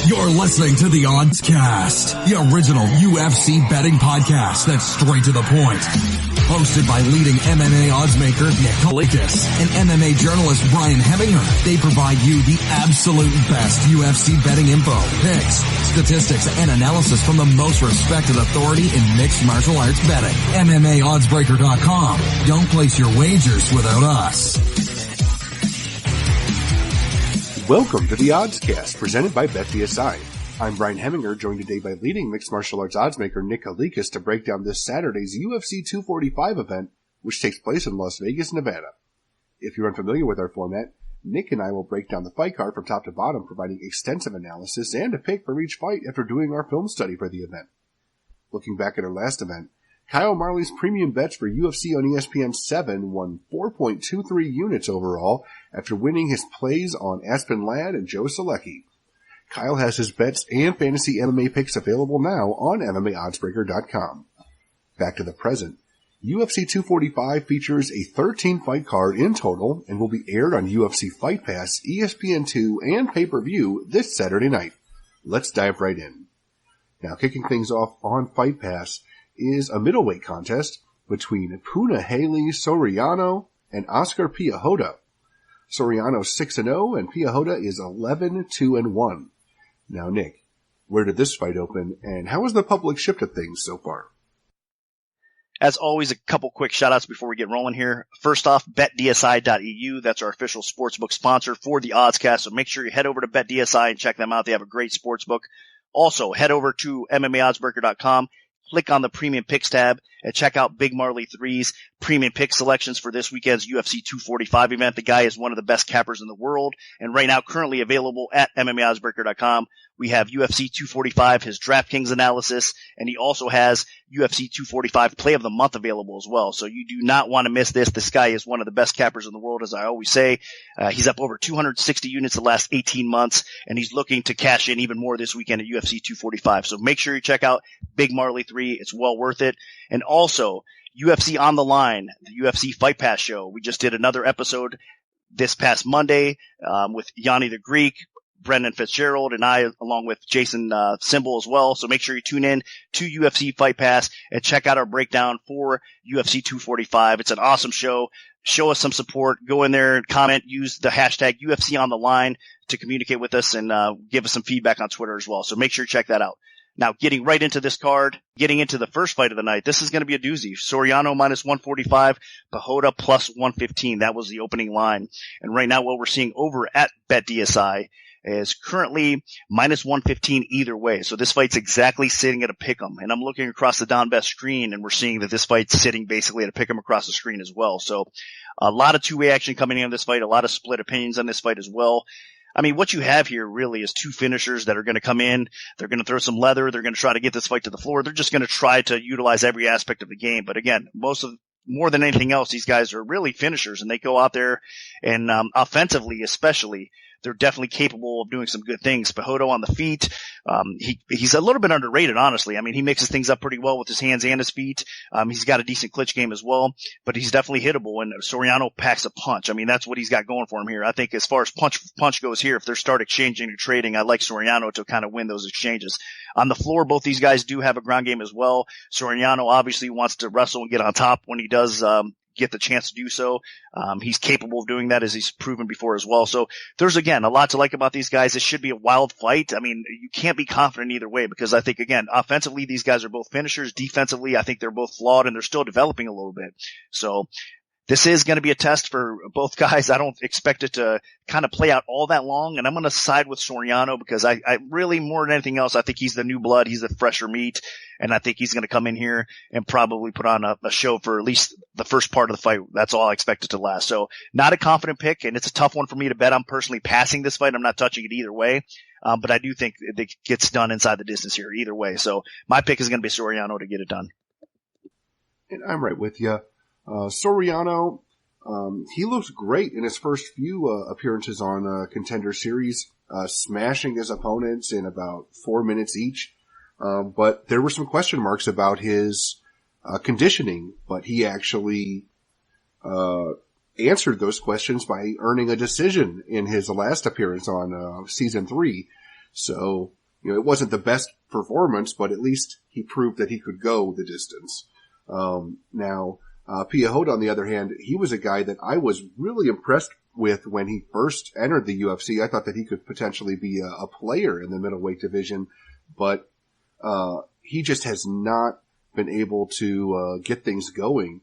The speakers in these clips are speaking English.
You're listening to the Oddscast, the original UFC betting podcast that's straight to the point. Hosted by leading MMA oddsmaker Kalikas and MMA journalist Brian Hemminger. They provide you the absolute best UFC betting info, picks, statistics, and analysis from the most respected authority in mixed martial arts betting. MMAOddsBreaker.com. Don't place your wagers without us. Welcome to the Oddscast, presented by BetDSI. I'm Brian Hemminger, joined today by leading mixed martial arts oddsmaker Nick Kalikas to break down this Saturday's UFC 245 event, which takes place in Las Vegas, Nevada. If you're unfamiliar with our format, Nick and I will break down the fight card from top to bottom, providing extensive analysis and a pick for each fight after doing our film study for the event. Looking back at our last event, Kyle Marley's premium bets for UFC on ESPN 7 won 4.23 units overall after winning his plays on Aspen Ladd and Joe Selecki. Kyle has his bets and fantasy MMA picks available now on MMAOddsBreaker.com. Back to the present, UFC 245 features a 13-fight card in total and will be aired on UFC Fight Pass, ESPN2, and pay-per-view this Saturday night. Let's dive right in. Now, kicking things off on Fight Pass is a middleweight contest between Punahele Soriano and Oscar Piechota. Soriano's 6-0 and Piechota is 11-2-1. Now, Nick, where did this fight open, and how has the public shipped at things so far? As always, a couple quick shout-outs before we get rolling here. First off, betdsi.eu. That's our official sportsbook sponsor for the Oddscast, so make sure you head over to BetDSI and check them out. They have a great sportsbook. Also, head over to MMAOddsBreaker.com. Click on the Premium Picks tab and check out Big Marley 3's Premium Pick selections for this weekend's UFC 245 event. The guy is one of the best cappers in the world, and right now currently available at MMAOddsBreaker.com. We have UFC 245, his DraftKings analysis, and he also has UFC 245 Play of the Month available as well. So you do not want to miss this. This guy is one of the best cappers in the world, as I always say. He's up over 260 units the last 18 months, and he's looking to cash in even more this weekend at UFC 245. So make sure you check out Big Marley 3. It's well worth it. And also, UFC on the Line, the UFC Fight Pass show. We just did another episode this past Monday with Yanni the Greek, Brendan Fitzgerald, and I, along with Jason Symbol as well. So make sure you tune in to UFC Fight Pass and check out our breakdown for UFC 245. It's an awesome show. Show us some support. Go in there and comment. Use the hashtag UFC on the Line to communicate with us and give us some feedback on Twitter as well. So make sure you check that out. Now, getting right into this card, getting into the first fight of the night, this is going to be a doozy. Soriano minus 145, Piechota plus 115. That was the opening line. And right now, what we're seeing over at BetDSI is currently minus 115 either way. So this fight's exactly sitting at a pick'em. And I'm looking across the Don Best screen, and we're seeing that this fight's sitting basically at a pick'em across the screen as well. So a lot of two-way action coming in on this fight, a lot of split opinions on this fight as well. I mean, what you have here really is two finishers that are going to come in. They're going to throw some leather. They're going to try to get this fight to the floor. They're just going to try to utilize every aspect of the game. But again, more than anything else, these guys are really finishers, and they go out there and offensively especially, they're definitely capable of doing some good things. Piechota on the feet, he's a little bit underrated, honestly. I mean, he mixes things up pretty well with his hands and his feet. He's got a decent clinch game as well, but he's definitely hittable, and Soriano packs a punch. I mean, that's what he's got going for him here. I think as far as punch goes here, if they start exchanging and trading, I like Soriano to kind of win those exchanges. On the floor, both these guys do have a ground game as well. Soriano obviously wants to wrestle and get on top when he does get the chance to do so. He's capable of doing that, as he's proven before as well. So there's, again, a lot to like about these guys. This should be a wild fight. I mean, you can't be confident either way, because I think, again, offensively, these guys are both finishers. Defensively, I think they're both flawed, and they're still developing a little bit. So this is going to be a test for both guys. I don't expect it to kind of play out all that long, and I'm going to side with Soriano because I really, more than anything else, I think he's the new blood. He's the fresher meat, and I think he's going to come in here and probably put on a show for at least the first part of the fight. That's all I expect it to last. So not a confident pick, and it's a tough one for me to bet. I'm personally passing this fight. I'm not touching it either way, but I do think it gets done inside the distance here either way. So my pick is going to be Soriano to get it done. And I'm right with you. Soriano, he looks great in his first few appearances on Contender Series, smashing his opponents in about 4 minutes each. But there were some question marks about his conditioning, but he actually answered those questions by earning a decision in his last appearance on Season 3. So, it wasn't the best performance, but at least he proved that he could go the distance. Now, Piahota, on the other hand, he was a guy that I was really impressed with when he first entered the UFC. I thought that he could potentially be a player in the middleweight division, but he just has not been able to get things going.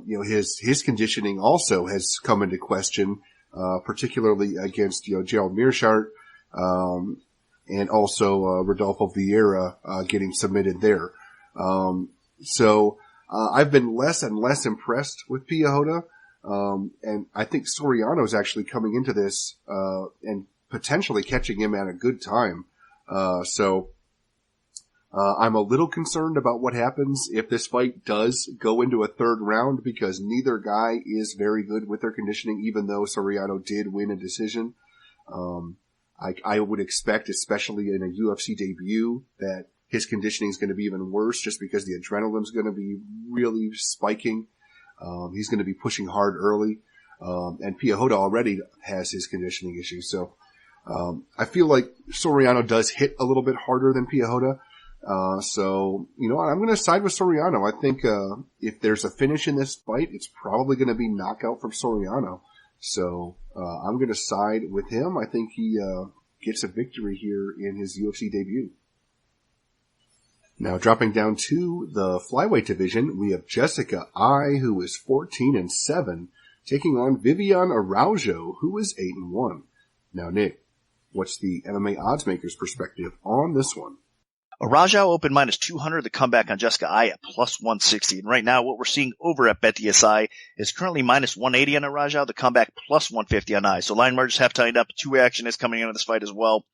His conditioning also has come into question, particularly against Gerald Meerschaert, and also Rodolfo Vieira getting submitted there. So I've been less and less impressed with Piahota, and I think Soriano is actually coming into this and potentially catching him at a good time. So I'm a little concerned about what happens if this fight does go into a third round, because neither guy is very good with their conditioning, even though Soriano did win a decision. I would expect, especially in a UFC debut, that his conditioning is going to be even worse just because the adrenaline's going to be really spiking. He's going to be pushing hard early. And Piahota already has his conditioning issues. So I feel like Soriano does hit a little bit harder than Piahota. So, I'm going to side with Soriano. I think if there's a finish in this fight, it's probably going to be knockout from Soriano. So I'm going to side with him. I think he gets a victory here in his UFC debut. Now, dropping down to the flyweight division, we have Jessica Ai, who is 14-7, taking on Viviane Araujo, who is 8-1. Now, Nick, what's the MMA oddsmaker's perspective on this one? Araujo opened -200, the comeback on Jessica Ai at +160. And right now, what we're seeing over at BetDSI is currently -180 on Araujo, the comeback +150 on Ai. So line margins have tightened up. Two action is coming into this fight as well.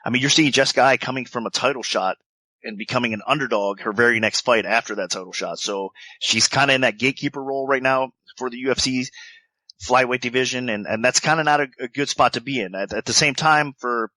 I mean, you're seeing Jessica Ai coming from a title shot and becoming an underdog her very next fight after that title shot. So she's kind of in that gatekeeper role right now for the UFC flyweight division, and that's kind of not a good spot to be in. At the same time, for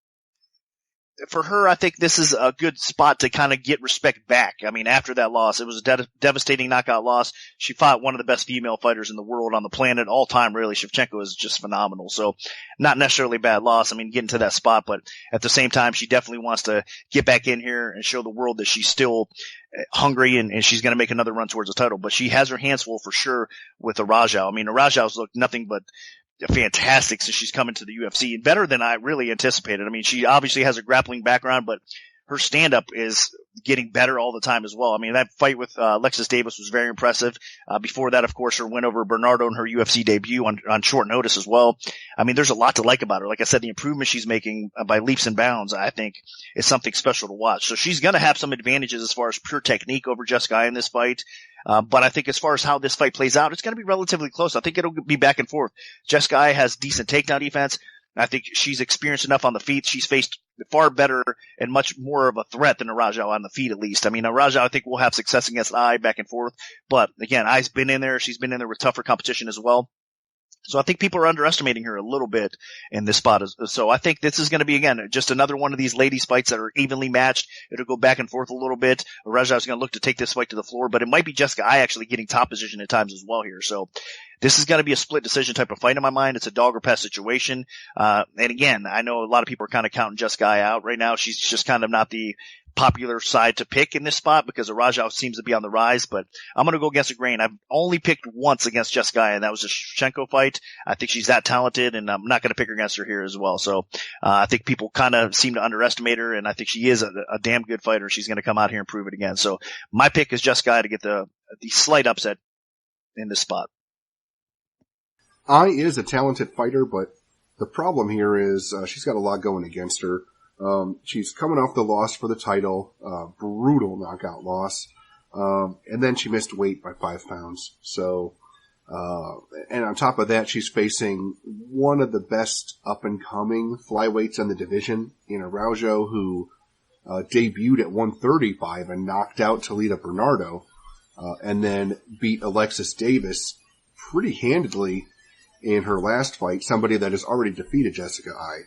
her, I think this is a good spot to kind of get respect back. I mean, after that loss, it was a devastating knockout loss. She fought one of the best female fighters in the world on the planet all time, really. Shevchenko is just phenomenal. So not necessarily a bad loss. I mean, getting to that spot, but at the same time, she definitely wants to get back in here and show the world that she's still hungry and she's going to make another run towards the title. But she has her hands full for sure with Araujo. I mean, Araujo's looked nothing but fantastic since she's come into the UFC, and better than I really anticipated. I mean, she obviously has a grappling background, but her stand-up is getting better all the time as well. I mean, that fight with Alexis Davis was very impressive. Before that, of course, her win over Bernardo in her UFC debut on short notice as well. I mean, there's a lot to like about her. Like I said, the improvement she's making by leaps and bounds, I think, is something special to watch. So she's going to have some advantages as far as pure technique over Jessica Ai in this fight. But I think as far as how this fight plays out, it's going to be relatively close. I think it'll be back and forth. Jessica Ai has decent takedown defense. I think she's experienced enough on the feet. She's faced far better and much more of a threat than Araujo on the feet, at least. I mean, Araujo, I think, will have success against Ai back and forth. But again, Ai's been in there. She's been in there with tougher competition as well. So I think people are underestimating her a little bit in this spot. So I think this is going to be, again, just another one of these ladies fights that are evenly matched. It'll go back and forth a little bit. Araujo is going to look to take this fight to the floor, but it might be Jessica Ai actually getting top position at times as well here. So this is going to be a split decision type of fight in my mind. It's a dog or pass situation. And again, I know a lot of people are kind of counting Jessica Ai out right now. She's just kind of not the popular side to pick in this spot because Araujo seems to be on the rise, but I'm going to go against the grain. I've only picked once against Jessica Ai, and that was a Shevchenko fight. I think she's that talented, and I'm not going to pick her against her here as well. So I think people kind of seem to underestimate her, and I think she is a damn good fighter. She's going to come out here and prove it again. So my pick is Jessica Ai to get the slight upset in this spot. Ai is a talented fighter, but the problem here is she's got a lot going against her. She's coming off the loss for the title, brutal knockout loss. And then she missed weight by 5 pounds. So, and on top of that, she's facing one of the best up and coming flyweights in the division in Araujo, who, debuted at 135 and knocked out Talita Bernardo, and then beat Alexis Davis pretty handedly in her last fight, somebody that has already defeated Jessica Ai.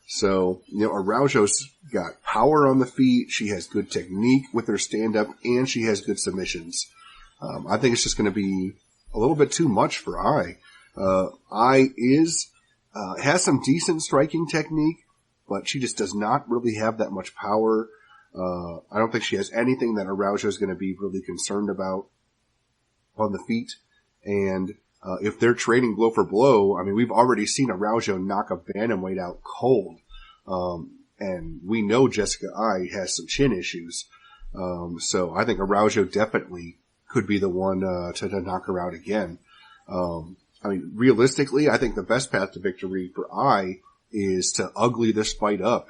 So, Araujo's got power on the feet. She has good technique with her stand-up, and she has good submissions. I think it's just going to be a little bit too much for Ai. Ai has some decent striking technique, but she just does not really have that much power. I don't think she has anything that Araujo is going to be really concerned about on the feet. And if they're trading blow for blow, I mean, we've already seen Araujo knock a bantamweight out cold. And we know Jessica Ai has some chin issues. So I think Araujo definitely could be the one to knock her out again. I mean, realistically, I think the best path to victory for Ai is to ugly this fight up,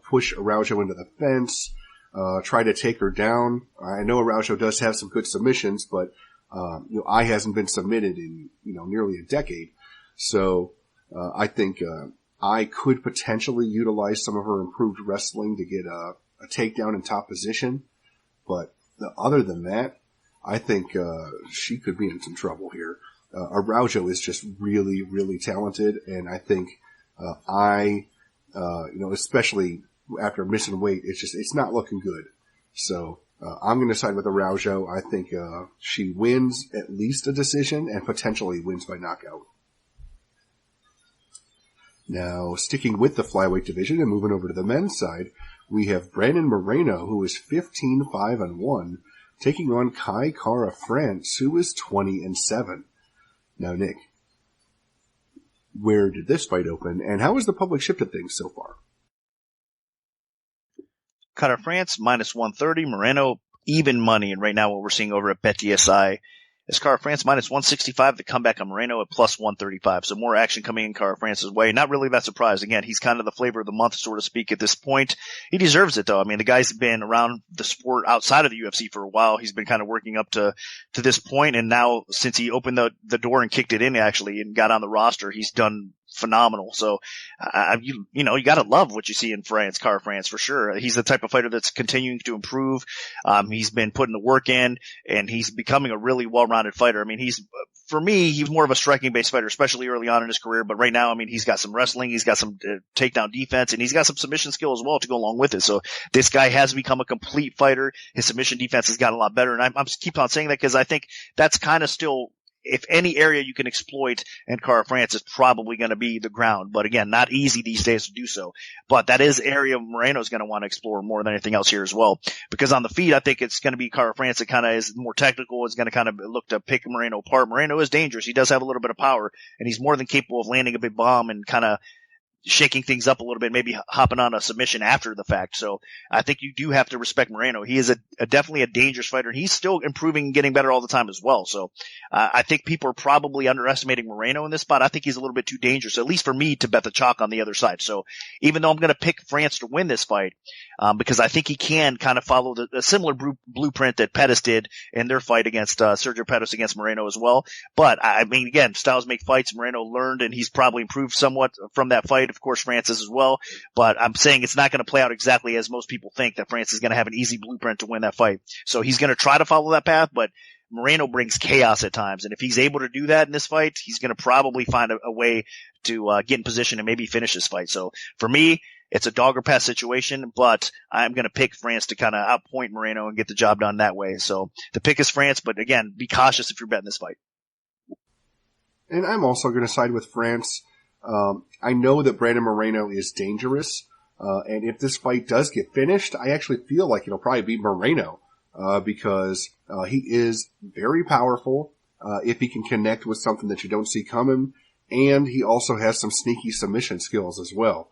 push Araujo into the fence, try to take her down. I know Araujo does have some good submissions, but, Ai hasn't been submitted in, nearly a decade. So, I think, Ai could potentially utilize some of her improved wrestling to get a takedown in top position. But other than that, I think, she could be in some trouble here. Araujo is just really, really talented, and I think, especially after missing weight, it's not looking good. So, I'm going to side with Araujo. I think, she wins at least a decision and potentially wins by knockout. Now, sticking with the flyweight division and moving over to the men's side, we have Brandon Moreno, who is 15-5-1, taking on Kai Kara France, who is 20-7. Now, Nick, where did this fight open, and how has the public shifted things so far? Kara France, minus 130. Moreno, even money. And right now what we're seeing over at BetDSI is Kara France minus 165. The comeback on Moreno at plus 135. So more action coming in Kara France's way. Not really that surprised. Again, he's kind of the flavor of the month, so to speak, at this point. He deserves it, though. I mean, the guy's been around the sport outside of the UFC for a while. He's been kind of working up to this point, and now since he opened the door and kicked it in, actually, and got on the roster, he's done phenomenal. So, you gotta love what you see in France, Kara France, for sure. He's the type of fighter that's continuing to improve. He's been putting the work in, and he's becoming a really well-rounded fighter. I mean, for me, he's more of a striking-based fighter, especially early on in his career. But right now, I mean, he's got some wrestling, he's got some takedown defense, and he's got some submission skill as well to go along with it. So this guy has become a complete fighter. His submission defense has gotten a lot better. And I'm keep on saying that because I think that's kind of still, if any area you can exploit in Kara France, is probably going to be the ground. But again, not easy these days to do so. But that is area Moreno's going to want to explore more than anything else here as well. Because on the feet, I think it's going to be Kara France that kind of is more technical. It's going to kind of look to pick Moreno apart. Moreno is dangerous. He does have a little bit of power, and he's more than capable of landing a big bomb and kind of shaking things up a little bit, maybe hopping on a submission after the fact. So I think you do have to respect Moreno. He is definitely a dangerous fighter, and he's still improving and getting better all the time as well. So I think people are probably underestimating Moreno in this spot. I think he's a little bit too dangerous, at least for me, to bet the chalk on the other side. So even though I'm going to pick France to win this fight, because I think he can kind of follow the similar blueprint that Pettis did in their fight against Sergio Pettis against Moreno as well. But I mean, again, styles make fights. Moreno learned, and he's probably improved somewhat from that fight. Of course, Francis as well, but I'm saying it's not going to play out exactly as most people think, that France is going to have an easy blueprint to win that fight. So he's going to try to follow that path, but Moreno brings chaos at times. And if he's able to do that in this fight, he's going to probably find a way to get in position and maybe finish this fight. So for me, it's a dog or pass situation, but I'm going to pick France to kind of outpoint Moreno and get the job done that way. So the pick is France, but again, be cautious if you're betting this fight. And I'm also going to side with France. I know that Brandon Moreno is dangerous, and if this fight does get finished, I actually feel like it'll probably be Moreno, because he is very powerful if he can connect with something that you don't see coming, and he also has some sneaky submission skills as well.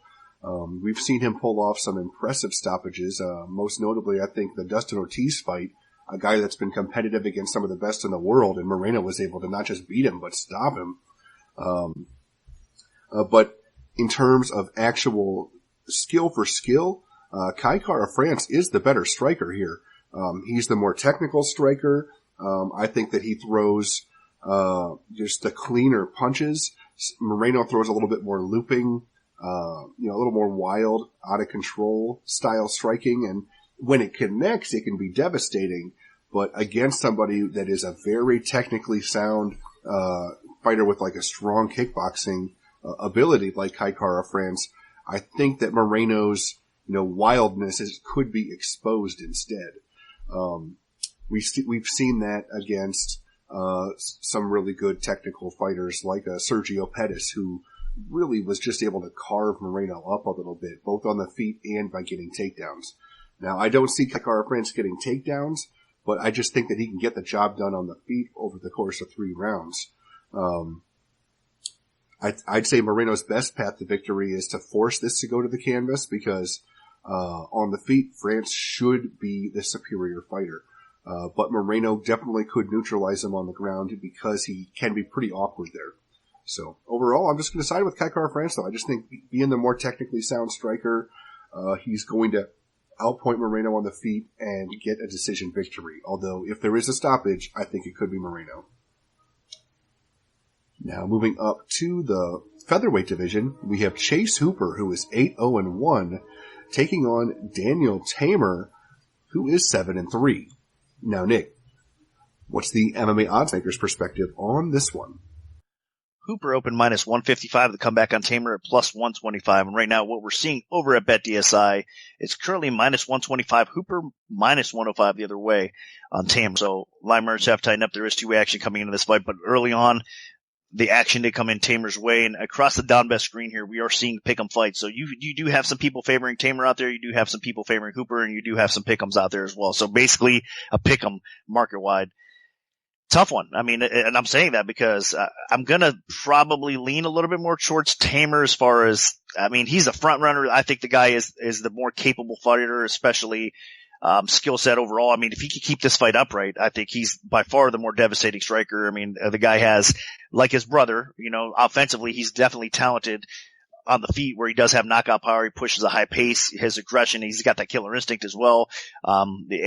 We've seen him pull off some impressive stoppages, most notably I think the Dustin Ortiz fight, a guy that's been competitive against some of the best in the world, and Moreno was able to not just beat him, but stop him. But in terms of actual skill for skill, Kai Kara France is the better striker here. He's the more technical striker. I think that he throws just the cleaner punches. Moreno throws a little bit more looping, a little more wild, out of control style striking. And when it connects, it can be devastating. But against somebody that is a very technically sound fighter with like a strong kickboxing ability like Kai Kara France, I think that Moreno's wildness could be exposed instead. We've seen that against some really good technical fighters like Sergio Pettis, who really was just able to carve Moreno up a little bit, both on the feet and by getting takedowns. Now, I don't see Kalikas getting takedowns, but I just think that he can get the job done on the feet over the course of 3 rounds. I'd say Moreno's best path to victory is to force this to go to the canvas because on the feet, France should be the superior fighter. But Moreno definitely could neutralize him on the ground because he can be pretty awkward there. So overall, I'm just going to side with Kalikas, though. I just think being the more technically sound striker, he's going to outpoint Moreno on the feet and get a decision victory. Although if there is a stoppage, I think it could be Moreno. Now moving up to the featherweight division, we have Chase Hooper, who is 8-0-1, taking on Daniel Tamer, who is 7-3. Now, Nick, what's the MMA oddsmaker's perspective on this one? Hooper opened minus 155, the comeback on Tamer at plus 125. And right now what we're seeing over at BetDSI is currently minus 125, Hooper minus 105 the other way on Tamer. So line margins have tightened up. There is 2-way action coming into this fight, but early on, the action did come in Tamer's way, and across the down best screen here, we are seeing pick'em fights. So you do have some people favoring Tamer out there, you do have some people favoring Hooper, and you do have some pick'ems out there as well. So basically a pick'em market-wide. Tough one. I mean, and I'm saying that because I'm gonna probably lean a little bit more towards Tamer as far as, I mean, he's a front runner. I think the guy is the more capable fighter, especially skill set overall. I mean, if he could keep this fight upright, I think he's by far the more devastating striker. I mean, the guy has, like his brother, offensively, he's definitely talented on the feet where he does have knockout power. He pushes a high pace, his aggression, he's got that killer instinct as well. A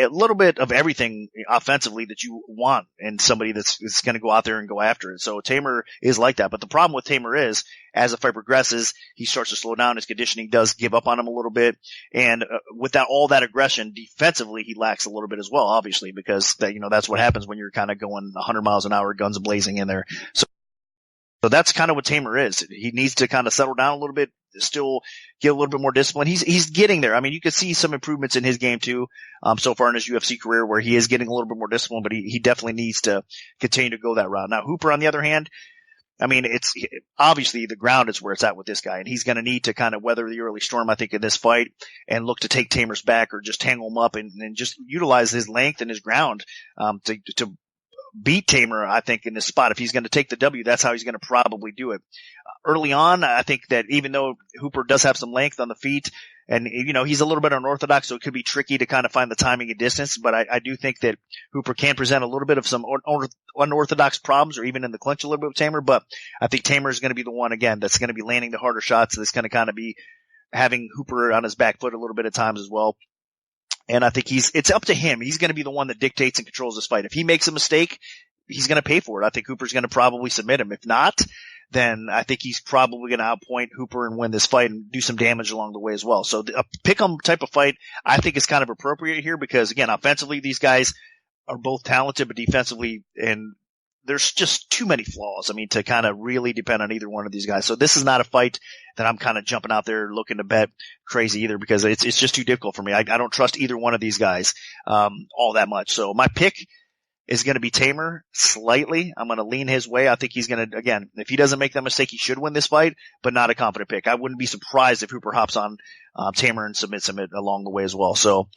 little bit of everything offensively that you want in somebody that's going to go out there and go after it. So Tamer is like that. But the problem with Tamer is, as the fight progresses, he starts to slow down. His conditioning does give up on him a little bit. And without all that aggression, defensively, he lacks a little bit as well, obviously, because that's what happens when you're kind of going 100 miles an hour, guns blazing in there. So that's kind of what Tamer is. He needs to kind of settle down a little bit, still get a little bit more discipline. He's getting there. I mean, you can see some improvements in his game too, so far in his UFC career where he is getting a little bit more discipline, but he definitely needs to continue to go that route. Now, Hooper, on the other hand, I mean, it's obviously the ground is where it's at with this guy, and he's going to need to kind of weather the early storm, I think, in this fight and look to take Tamer's back or just tangle him up and just utilize his length and his ground, to beat Tamer, I think, in this spot. If he's going to take the W, that's how he's going to probably do it. Early on, I think that even though Hooper does have some length on the feet, and, he's a little bit unorthodox, so it could be tricky to kind of find the timing and distance, but I do think that Hooper can present a little bit of some unorthodox problems or even in the clinch a little bit with Tamer, but I think Tamer is going to be the one, again, that's going to be landing the harder shots, that's going to kind of be having Hooper on his back foot a little bit at times as well. And I think it's up to him. He's going to be the one that dictates and controls this fight. If he makes a mistake, he's going to pay for it. I think Hooper's going to probably submit him. If not, then I think he's probably going to outpoint Hooper and win this fight and do some damage along the way as well. So a pick-em type of fight, I think, is kind of appropriate here because, again, offensively, these guys are both talented, but defensively, and there's just too many flaws, I mean, to kind of really depend on either one of these guys. So this is not a fight that I'm kind of jumping out there looking to bet crazy either because it's just too difficult for me. I don't trust either one of these guys all that much. So my pick is going to be Tamer slightly. I'm going to lean his way. I think he's going to, again, if he doesn't make that mistake, he should win this fight, but not a confident pick. I wouldn't be surprised if Hooper hops on Tamer and submits him along the way as well. So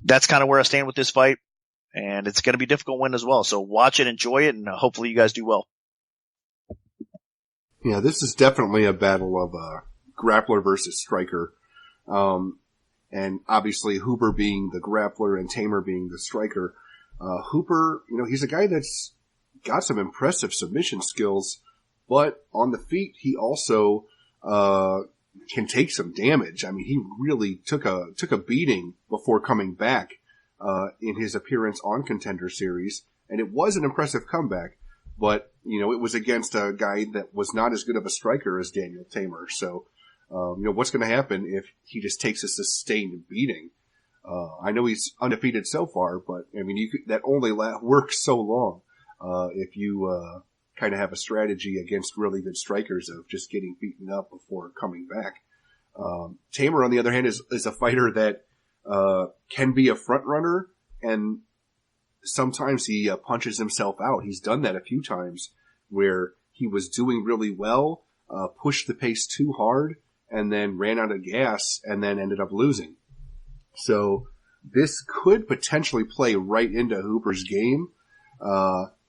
that's kind of where I stand with this fight. And it's going to be a difficult win as well. So watch it, enjoy it, and hopefully you guys do well. Yeah, this is definitely a battle of grappler versus striker. And obviously Hooper being the grappler and Tamer being the striker. Hooper, he's a guy that's got some impressive submission skills, but on the feet, he also can take some damage. I mean, he really took a beating before coming back in his appearance on Contender Series, and it was an impressive comeback, but, it was against a guy that was not as good of a striker as Daniel Tamer. So, what's going to happen if he just takes a sustained beating? I know he's undefeated so far, but, I mean, that only works so long if you kind of have a strategy against really good strikers of just getting beaten up before coming back. Tamer, on the other hand, is a fighter that can be a front runner, and sometimes he punches himself out. He's done that a few times where he was doing really well, pushed the pace too hard and then ran out of gas and then ended up losing. So this could potentially play right into Hooper's game,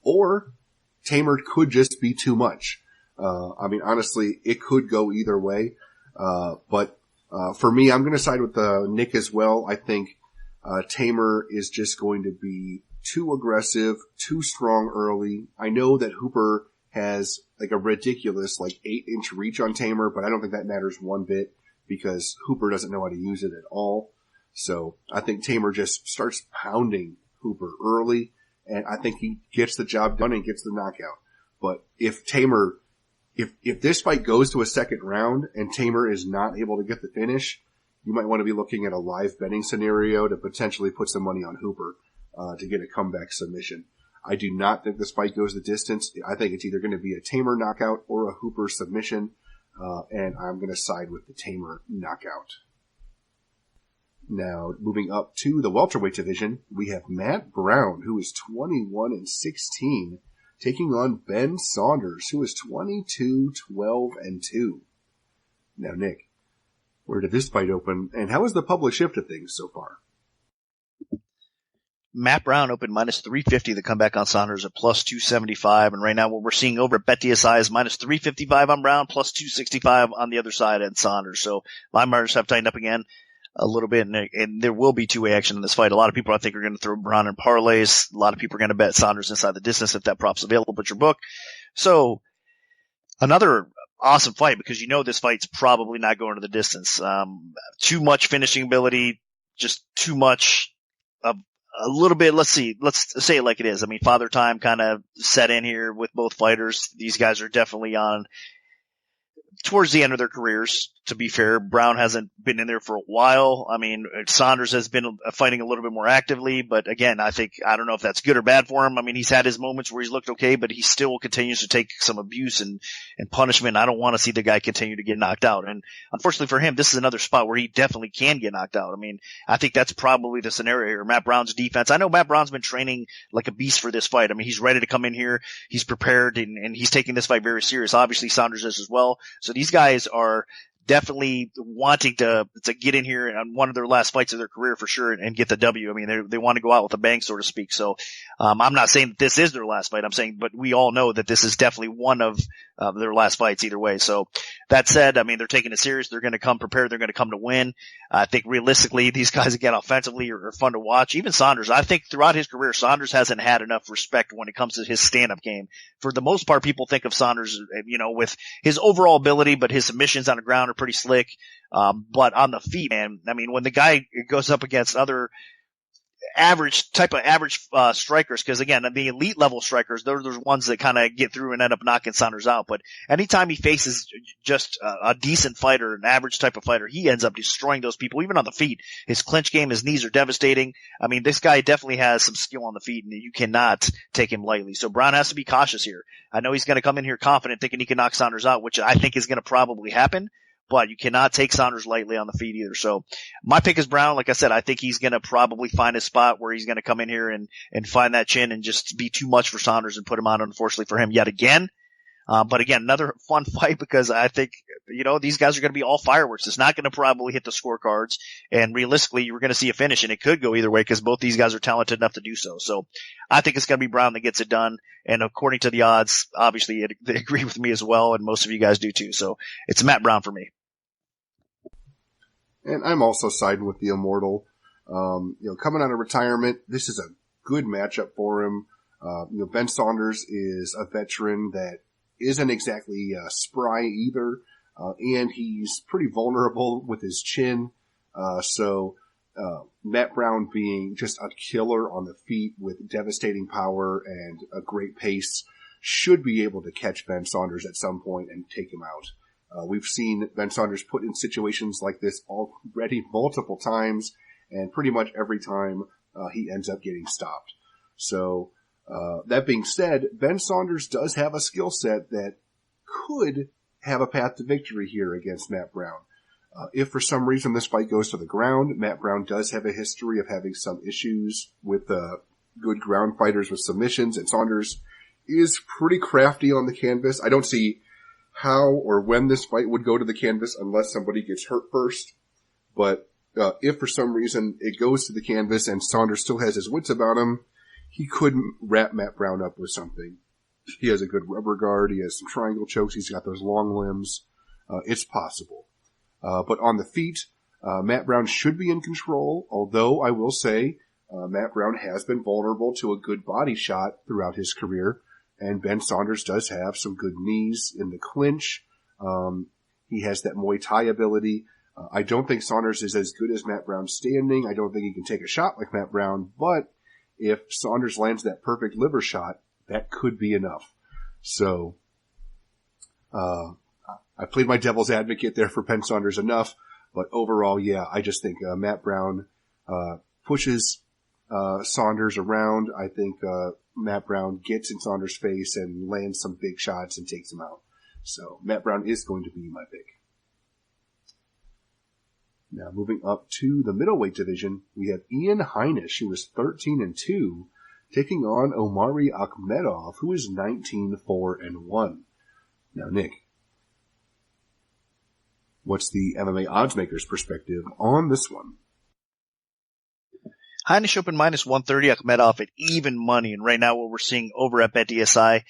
or Tamer could just be too much. I mean, honestly, it could go either way. But for me, I'm going to side with Nick as well. I think Tamer is just going to be too aggressive, too strong early. I know that Hooper has like a ridiculous 8-inch reach on Tamer, but I don't think that matters one bit because Hooper doesn't know how to use it at all. So I think Tamer just starts pounding Hooper early, and I think he gets the job done and gets the knockout. But if this fight goes to a second round and Tamer is not able to get the finish, you might want to be looking at a live betting scenario to potentially put some money on Hooper to get a comeback submission. I do not think this fight goes the distance. I think it's either going to be a Tamer knockout or a Hooper submission, and I'm going to side with the Tamer knockout. Now, moving up to the welterweight division, we have Matt Brown, who is 21-16, taking on Ben Saunders, who is 22-12-2. Now, Nick, where did this fight open, and how has the public shifted things so far? Matt Brown opened minus 350. The comeback on Saunders at plus 275. And right now what we're seeing over at BetDSI is minus 355 on Brown, plus 265 on the other side at Saunders. So line margins have tightened up again a little bit, and there will be two-way action in this fight. A lot of people, I think, are going to throw Brown in parlays. A lot of people are going to bet Saunders inside the distance if that prop's available at your book. So another awesome fight because you know this fight's probably not going to the distance. Too much finishing ability, just too much of a little bit. Let's say it like it is. I mean, father time kind of set in here with both fighters. These guys are definitely on towards the end of their careers, to be fair. Brown hasn't been in there for a while. I mean, Saunders has been fighting a little bit more actively, but again, I don't know if that's good or bad for him. I mean, he's had his moments where he's looked okay, but he still continues to take some abuse and punishment. I don't want to see the guy continue to get knocked out. And unfortunately for him, this is another spot where he definitely can get knocked out. I mean, I think that's probably the scenario here. Matt Brown's defense. I know Matt Brown's been training like a beast for this fight. I mean, he's ready to come in here. He's prepared and he's taking this fight very serious. Obviously Saunders is as well. So these guys are definitely wanting to get in here on one of their last fights of their career for sure and get the W. I mean, they want to go out with a bang, so to speak. So, I'm not saying that this is their last fight. I'm saying, but we all know that this is definitely one of their last fights either way. So that said, I mean, they're taking it serious. They're going to come prepared. They're going to come to win. I think realistically, these guys again offensively are fun to watch. Even Saunders, I think throughout his career, Saunders hasn't had enough respect when it comes to his stand-up game. For the most part, people think of Saunders, with his overall ability, but his submissions on the ground are pretty slick. But on the feet, man, I mean, when the guy goes up against other average strikers, because again, the elite level strikers, they're the ones that kind of get through and end up knocking Saunders out. But anytime he faces just a decent fighter, an average type of fighter, he ends up destroying those people, even on the feet. His clinch game, his knees are devastating. I mean, this guy definitely has some skill on the feet, and you cannot take him lightly. So Brown has to be cautious here. I know he's going to come in here confident, thinking he can knock Saunders out, which I think is going to probably happen. But you cannot take Saunders lightly on the feet either. So my pick is Brown. Like I said, I think he's going to probably find a spot where he's going to come in here and find that chin and just be too much for Saunders and put him out, unfortunately for him, yet again. But again, another fun fight because I think, these guys are going to be all fireworks. It's not going to probably hit the scorecards. And realistically, you're going to see a finish, and it could go either way because both these guys are talented enough to do so. So I think it's going to be Brown that gets it done. And according to the odds, obviously they agree with me as well, and most of you guys do too. So it's Matt Brown for me. And I'm also siding with the Immortal. Coming out of retirement, this is a good matchup for him. Ben Saunders is a veteran that isn't exactly spry either, and he's pretty vulnerable with his chin. So Matt Brown being just a killer on the feet with devastating power and a great pace should be able to catch Ben Saunders at some point and take him out. We've seen Ben Saunders put in situations like this already multiple times, and pretty much every time he ends up getting stopped. So that being said, Ben Saunders does have a skill set that could have a path to victory here against Matt Brown. If for some reason this fight goes to the ground, Matt Brown does have a history of having some issues with good ground fighters with submissions, and Saunders is pretty crafty on the canvas. I don't see how or when this fight would go to the canvas unless somebody gets hurt first. But if for some reason it goes to the canvas and Saunders still has his wits about him, he couldn't wrap Matt Brown up with something. He has a good rubber guard. He has some triangle chokes. He's got those long limbs. It's possible. But on the feet, Matt Brown should be in control, although I will say Matt Brown has been vulnerable to a good body shot throughout his career, and Ben Saunders does have some good knees in the clinch. He has that Muay Thai ability. I don't think Saunders is as good as Matt Brown standing. I don't think he can take a shot like Matt Brown, but if Saunders lands that perfect liver shot, that could be enough. So, I played my devil's advocate there for Ben Saunders enough, but overall, yeah, I just think Matt Brown pushes Saunders around. I think Matt Brown gets in Saunders' face and lands some big shots and takes him out. So Matt Brown is going to be my pick. Now moving up to the middleweight division, we have Ian Heinisch, who is 13-2, taking on Omari Akhmedov, who is 19-4-1. Now, Nick, what's the MMA oddsmaker's perspective on this one? Heinisch open minus 130, Akhmedov at even money. And right now what we're seeing over at BetDSI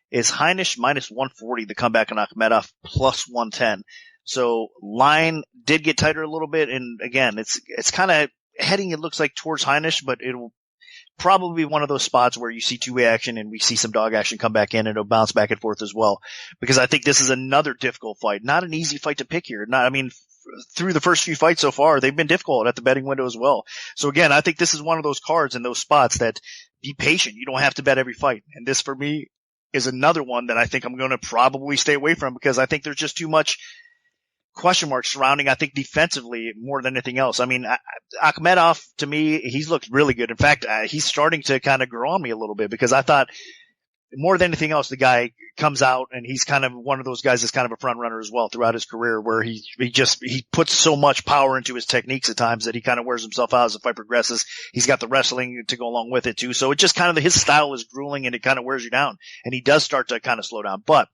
is Heinisch minus 140, the comeback on Akhmedov plus 110. So line did get tighter a little bit. And again, it's kind of heading, it looks like, towards Heinisch, but it'll probably be one of those spots where you see two-way action and we see some dog action come back in and it'll bounce back and forth as well. Because I think this is another difficult fight. Not an easy fight to pick here. Through the first few fights so far, they've been difficult at the betting window as well. So again, I think this is one of those cards in those spots that be patient. You don't have to bet every fight. And this for me is another one that I think I'm going to probably stay away from because I think there's just too much question marks surrounding, I think, defensively more than anything else. I mean, Akhmedov, to me, he's looked really good. In fact, he's starting to kind of grow on me a little bit because I thought more than anything else, the guy comes out and he's kind of one of those guys that's kind of a front runner as well throughout his career where he puts so much power into his techniques at times that he kind of wears himself out as the fight progresses. He's got the wrestling to go along with it too. So it just kind of, his style is grueling and it kind of wears you down and he does start to kind of slow down. But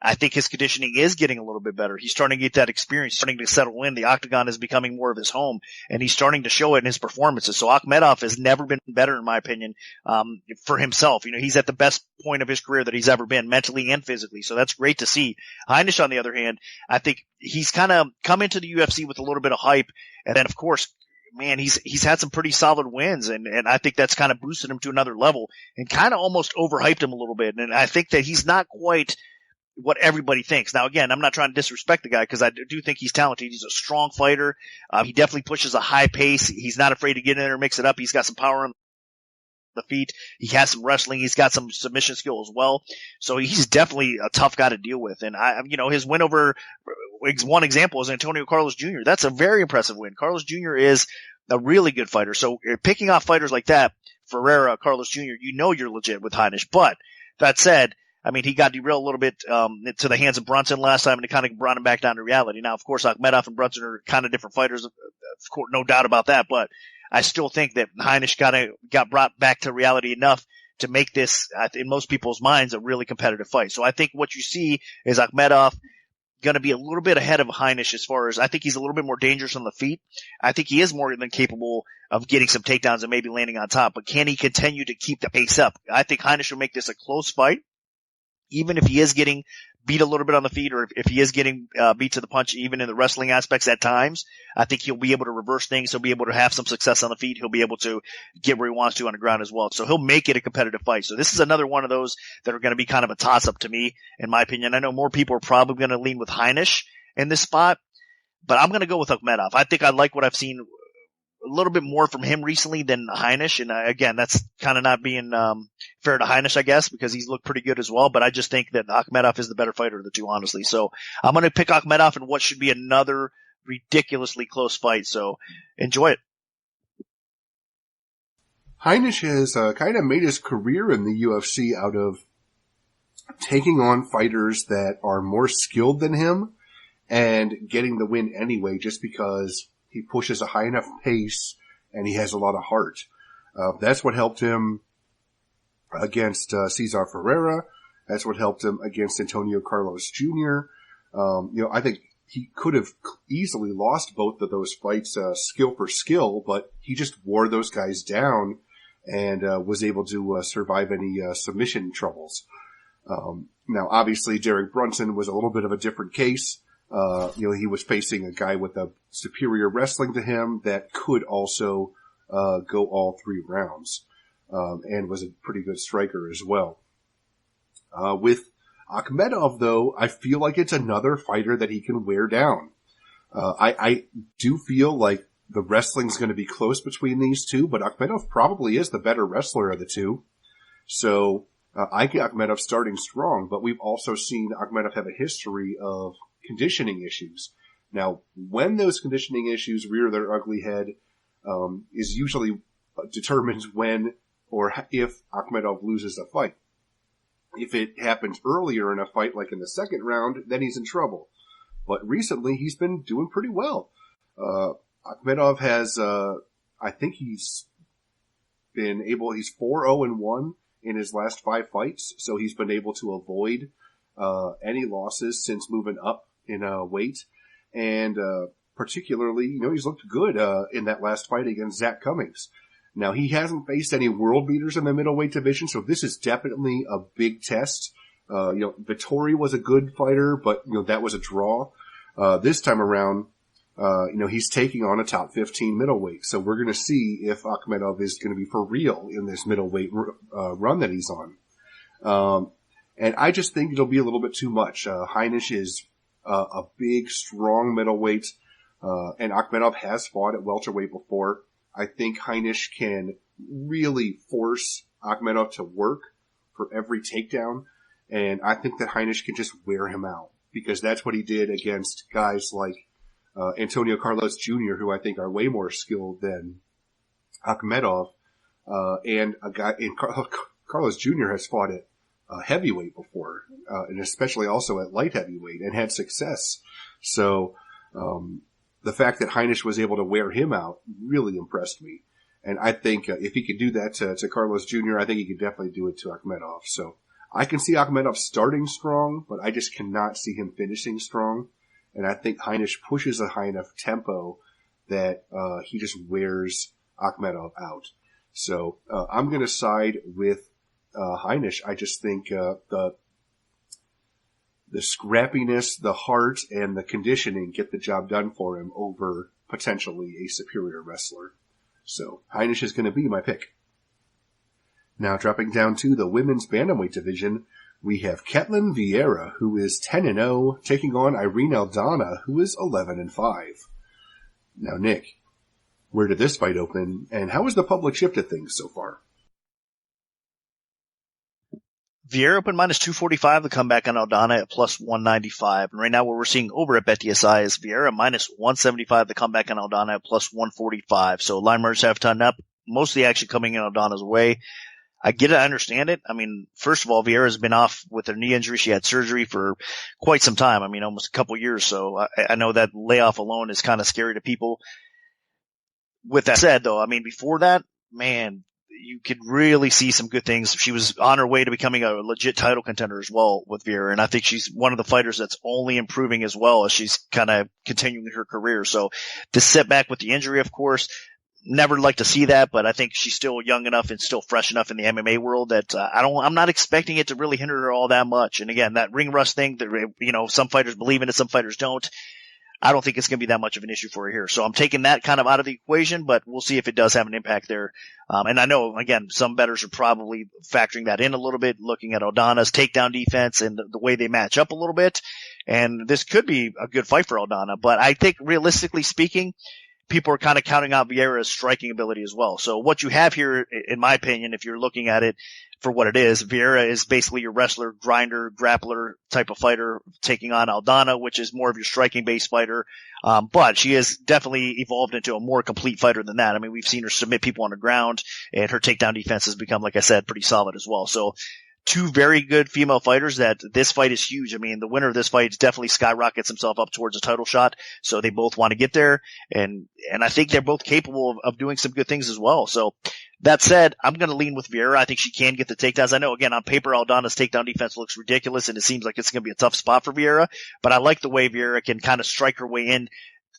I think his conditioning is getting a little bit better. He's starting to get that experience, starting to settle in. The octagon is becoming more of his home, and he's starting to show it in his performances. So Akhmedov has never been better, in my opinion, for himself. You know, he's at the best point of his career that he's ever been, mentally and physically. So that's great to see. Heinisch, on the other hand, I think he's kind of come into the UFC with a little bit of hype, and then, of course, man, he's had some pretty solid wins, and I think that's kind of boosted him to another level and kind of almost overhyped him a little bit. And I think that he's not quite what everybody thinks. Now, again, I'm not trying to disrespect the guy because I do think he's talented. He's a strong fighter. He definitely pushes a high pace. He's not afraid to get in there and mix it up. He's got some power on the feet. He has some wrestling. He's got some submission skill as well. So he's definitely a tough guy to deal with. And his win over, one example is Antonio Carlos Jr. That's a very impressive win. Carlos Jr. is a really good fighter. So picking off fighters like that, Ferreira, Carlos Jr., you're legit with Heinisch. But that said, I mean, he got derailed a little bit to the hands of Brunson last time, and it kind of brought him back down to reality. Now, of course, Akhmedov and Brunson are kind of different fighters, of course, no doubt about that. But I still think that Heinisch got brought back to reality enough to make this, in most people's minds, a really competitive fight. So I think what you see is Akhmedov going to be a little bit ahead of Heinisch as far as, I think he's a little bit more dangerous on the feet. I think he is more than capable of getting some takedowns and maybe landing on top. But can he continue to keep the pace up? I think Heinisch will make this a close fight. Even if he is getting beat a little bit on the feet or if he is getting beat to the punch, even in the wrestling aspects at times, I think he'll be able to reverse things. He'll be able to have some success on the feet. He'll be able to get where he wants to on the ground as well. So he'll make it a competitive fight. So this is another one of those that are going to be kind of a toss-up to me, in my opinion. I know more people are probably going to lean with Heinisch in this spot, but I'm going to go with Akhmedov. I think I like what I've seen a little bit more from him recently than Heinisch. And again, that's kind of not being fair to Heinisch, I guess, because he's looked pretty good as well. But I just think that Akhmedov is the better fighter of the two, honestly. So I'm going to pick Akhmedov in what should be another ridiculously close fight. So enjoy it. Heinisch has kind of made his career in the UFC out of taking on fighters that are more skilled than him and getting the win anyway, just because he pushes a high enough pace and he has a lot of heart. That's what helped him against Cesar Ferreira. That's what helped him against Antonio Carlos Jr. I think he could have easily lost both of those fights, skill for skill, but he just wore those guys down and was able to survive any submission troubles. Now, obviously, Derek Brunson was a little bit of a different case. He was facing a guy with a superior wrestling to him that could also go all 3 rounds, and was a pretty good striker as well. With Akhmedov, though, I feel like it's another fighter that he can wear down. I do feel like the wrestling's going to be close between these two, but Akhmedov probably is the better wrestler of the two. So I get Akhmedov starting strong, but we've also seen Akhmedov have a history of conditioning issues. Now, when those conditioning issues rear their ugly head, is usually determines when or if Akhmedov loses a fight. If it happens earlier in a fight, like in the second round, then he's in trouble. But recently, he's been doing pretty well. Akhmedov has, I think he's 4-0-1 in his last 5 fights, so he's been able to avoid any losses since moving up in weight. And particularly, he's looked good in that last fight against Zach Cummings. Now, he hasn't faced any world beaters in the middleweight division, so this is definitely a big test. Vettori was a good fighter, but, that was a draw. This time around, he's taking on a top 15 middleweight. So we're going to see if Akhmedov is going to be for real in this middleweight run that he's on. And I just think it'll be a little bit too much. Heinisch is a big, strong middleweight, and Akhmedov has fought at welterweight before. I think Heinisch can really force Akhmedov to work for every takedown, and I think that Heinisch can just wear him out, because that's what he did against guys like Antonio Carlos Jr., who I think are way more skilled than Akhmedov, and Carlos Jr. has fought at heavyweight before, and especially also at light heavyweight, and had success. So the fact that Heinisch was able to wear him out really impressed me. And I think if he could do that to Carlos Jr., I think he could definitely do it to Akhmedov. So I can see Akhmedov starting strong, but I just cannot see him finishing strong. And I think Heinisch pushes a high enough tempo that he just wears Akhmedov out. So I'm going to side with Heinisch. I just think the scrappiness, the heart, and the conditioning get the job done for him over potentially a superior wrestler. So Heinisch is going to be my pick. Now dropping down to the women's bantamweight division, we have Ketlin Vieira, who is 10-0, taking on Irene Aldana, who is 11-5. Now, Nick, where did this fight open, and how has the public shifted things so far? Vieira opened minus 245, the comeback on Aldana at plus 195. And right now what we're seeing over at BetDSI is Vieira minus 175, the comeback on Aldana at plus 145. So line margins have tightened up. Most of the action coming in Aldana's way. I get it. I understand it. I mean, first of all, Vieira's been off with her knee injury. She had surgery for quite some time. I mean, almost a couple years. So I know that layoff alone is kind of scary to people. With that said, though, I mean, before that, man, you could really see some good things. She was on her way to becoming a legit title contender as well with Vieira. And I think she's one of the fighters that's only improving as well as she's kind of continuing her career. So the setback with the injury, of course, never like to see that, but I think she's still young enough and still fresh enough in the MMA world that I'm not expecting it to really hinder her all that much. And again, that ring rust thing that, some fighters believe in it, some fighters don't. I don't think it's going to be that much of an issue for her here. So I'm taking that kind of out of the equation, but we'll see if it does have an impact there. And I know, again, some bettors are probably factoring that in a little bit, looking at Aldana's takedown defense and the way they match up a little bit. And this could be a good fight for Aldana. But I think realistically speaking, people are kind of counting out Vieira's striking ability as well. So what you have here, in my opinion, if you're looking at it for what it is, Vieira is basically your wrestler, grinder, grappler type of fighter taking on Aldana, which is more of your striking based fighter. But she has definitely evolved into a more complete fighter than that. I mean, we've seen her submit people on the ground, and her takedown defense has become, like I said, pretty solid as well. So two very good female fighters that this fight is huge. I mean, the winner of this fight definitely skyrockets himself up towards a title shot. So they both want to get there. And I think they're both capable of doing some good things as well. So That said, I'm going to lean with Vieira. I think she can get the takedowns. I know, again, on paper, Aldana's takedown defense looks ridiculous, and it seems like it's going to be a tough spot for Vieira, but I like the way Vieira can kind of strike her way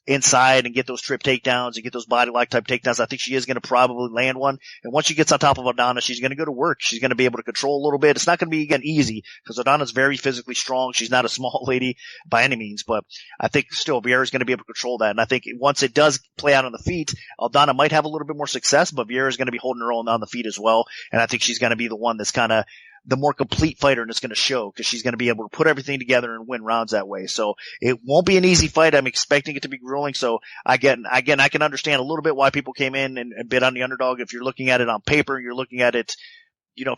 inside and get those trip takedowns and get those body lock type takedowns. I think she is going to probably land one. And once she gets on top of Aldana, she's going to go to work. She's going to be able to control a little bit. It's not going to be, again, easy because Aldana's very physically strong. She's not a small lady by any means, but I think still Vieira's going to be able to control that. And I think once it does play out on the feet, Aldana might have a little bit more success, but Vieira's going to be holding her own on the feet as well. And I think she's going to be the one that's kind of the more complete fighter, and it's going to show because she's going to be able to put everything together and win rounds that way. So it won't be an easy fight. I'm expecting it to be grueling. So I can understand a little bit why people came in and bid on the underdog. If you're looking at it on paper, you're looking at it,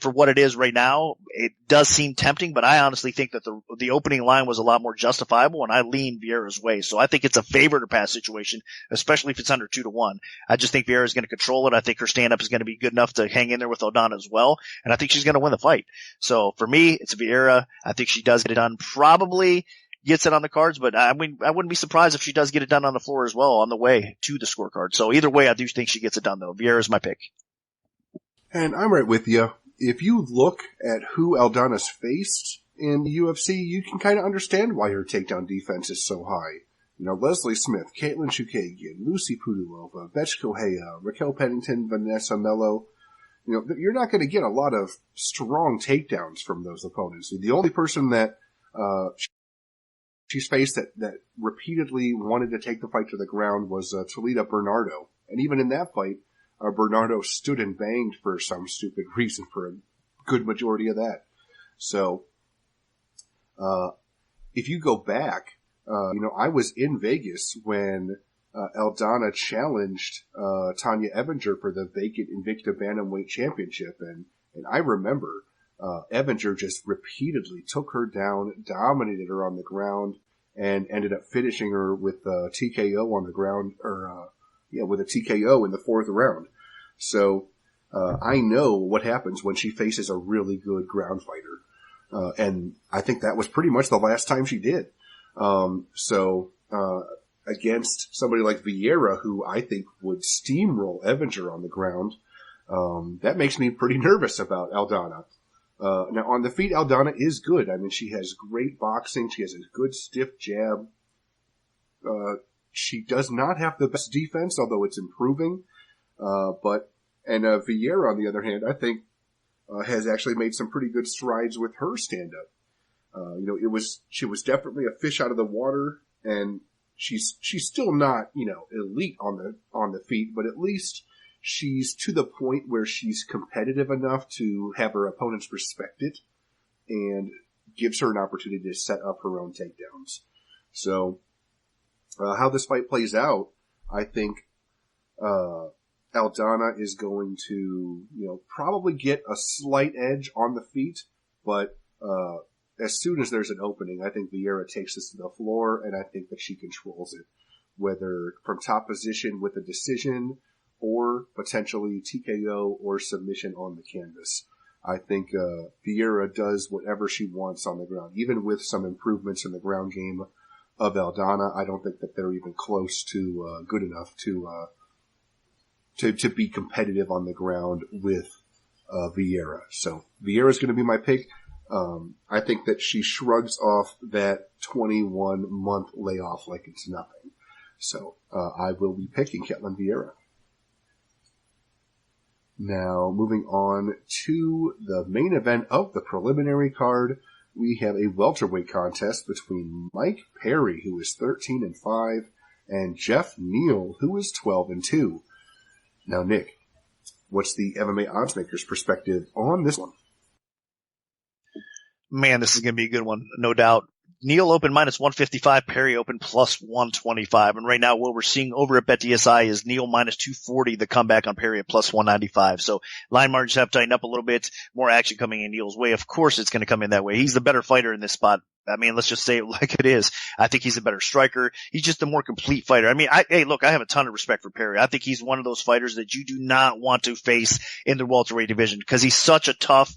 for what it is right now, it does seem tempting, but I honestly think that the opening line was a lot more justifiable, and I lean Vieira's way. So I think it's a favor to pass situation, especially if it's under 2-1. I just think Vieira is going to control it. I think her stand-up is going to be good enough to hang in there with Aldana as well, and I think she's going to win the fight. So for me, it's Vieira. I think she does get it done. Probably gets it on the cards, but I wouldn't be surprised if she does get it done on the floor as well on the way to the scorecard. So either way, I do think she gets it done, though. Vieira's my pick. And I'm right with you. If you look at who Aldana's faced in the UFC, you can kind of understand why her takedown defense is so high. Leslie Smith, Caitlin Chukagian, Lucy Pudilova, Betch Kohea, Raquel Pennington, Vanessa Mello. You're not going to get a lot of strong takedowns from those opponents. The only person that she's faced that repeatedly wanted to take the fight to the ground was Talita Bernardo. And even in that fight, Bernardo stood and banged for some stupid reason for a good majority of that. So, if you go back, I was in Vegas when Aldana challenged Tanya Evinger for the vacant Invicta Bantamweight Championship, and I remember Evinger just repeatedly took her down, dominated her on the ground, and ended up finishing her with TKO on the ground, with a TKO in the fourth round. So, I know what happens when she faces a really good ground fighter. And I think that was pretty much the last time she did. Against somebody like Vieira, who I think would steamroll Evinger on the ground, that makes me pretty nervous about Aldana. Now on the feet, Aldana is good. I mean, she has great boxing. She has a good stiff jab. She does not have the best defense, although it's improving. Vieira, on the other hand, I think, has actually made some pretty good strides with her stand-up. She was definitely a fish out of the water, and she's still not, elite on the feet, but at least she's to the point where she's competitive enough to have her opponents respect it and gives her an opportunity to set up her own takedowns. So, how this fight plays out, I think, Aldana is going to, probably get a slight edge on the feet, but, as soon as there's an opening, I think Vieira takes this to the floor, and I think that she controls it, whether from top position with a decision or potentially TKO or submission on the canvas. I think Vieira does whatever she wants on the ground, even with some improvements in the ground game of Aldana. I don't think that they're even close to good enough to be competitive on the ground with Vieira. So Vieira's going to be my pick. I think that she shrugs off that 21-month layoff like it's nothing. So I will be picking Ketlen Vieira. Now, moving on to the main event of the preliminary card, we have a welterweight contest between Mike Perry, who is 13-5, and Jeff Neal, who is 12-2. Now, Nick, what's the MMA oddsmaker's perspective on this one? Man, this is going to be a good one, no doubt. Neal open minus 155, Perry open plus 125. And right now what we're seeing over at BetDSI is Neal minus 240, the comeback on Perry at plus 195. So line margins have tightened up a little bit, more action coming in Neal's way. Of course it's going to come in that way. He's the better fighter in this spot. I mean, let's just say it like it is. I think he's a better striker. He's just a more complete fighter. I mean, I have a ton of respect for Perry. I think he's one of those fighters that you do not want to face in the welterweight division because he's such a tough,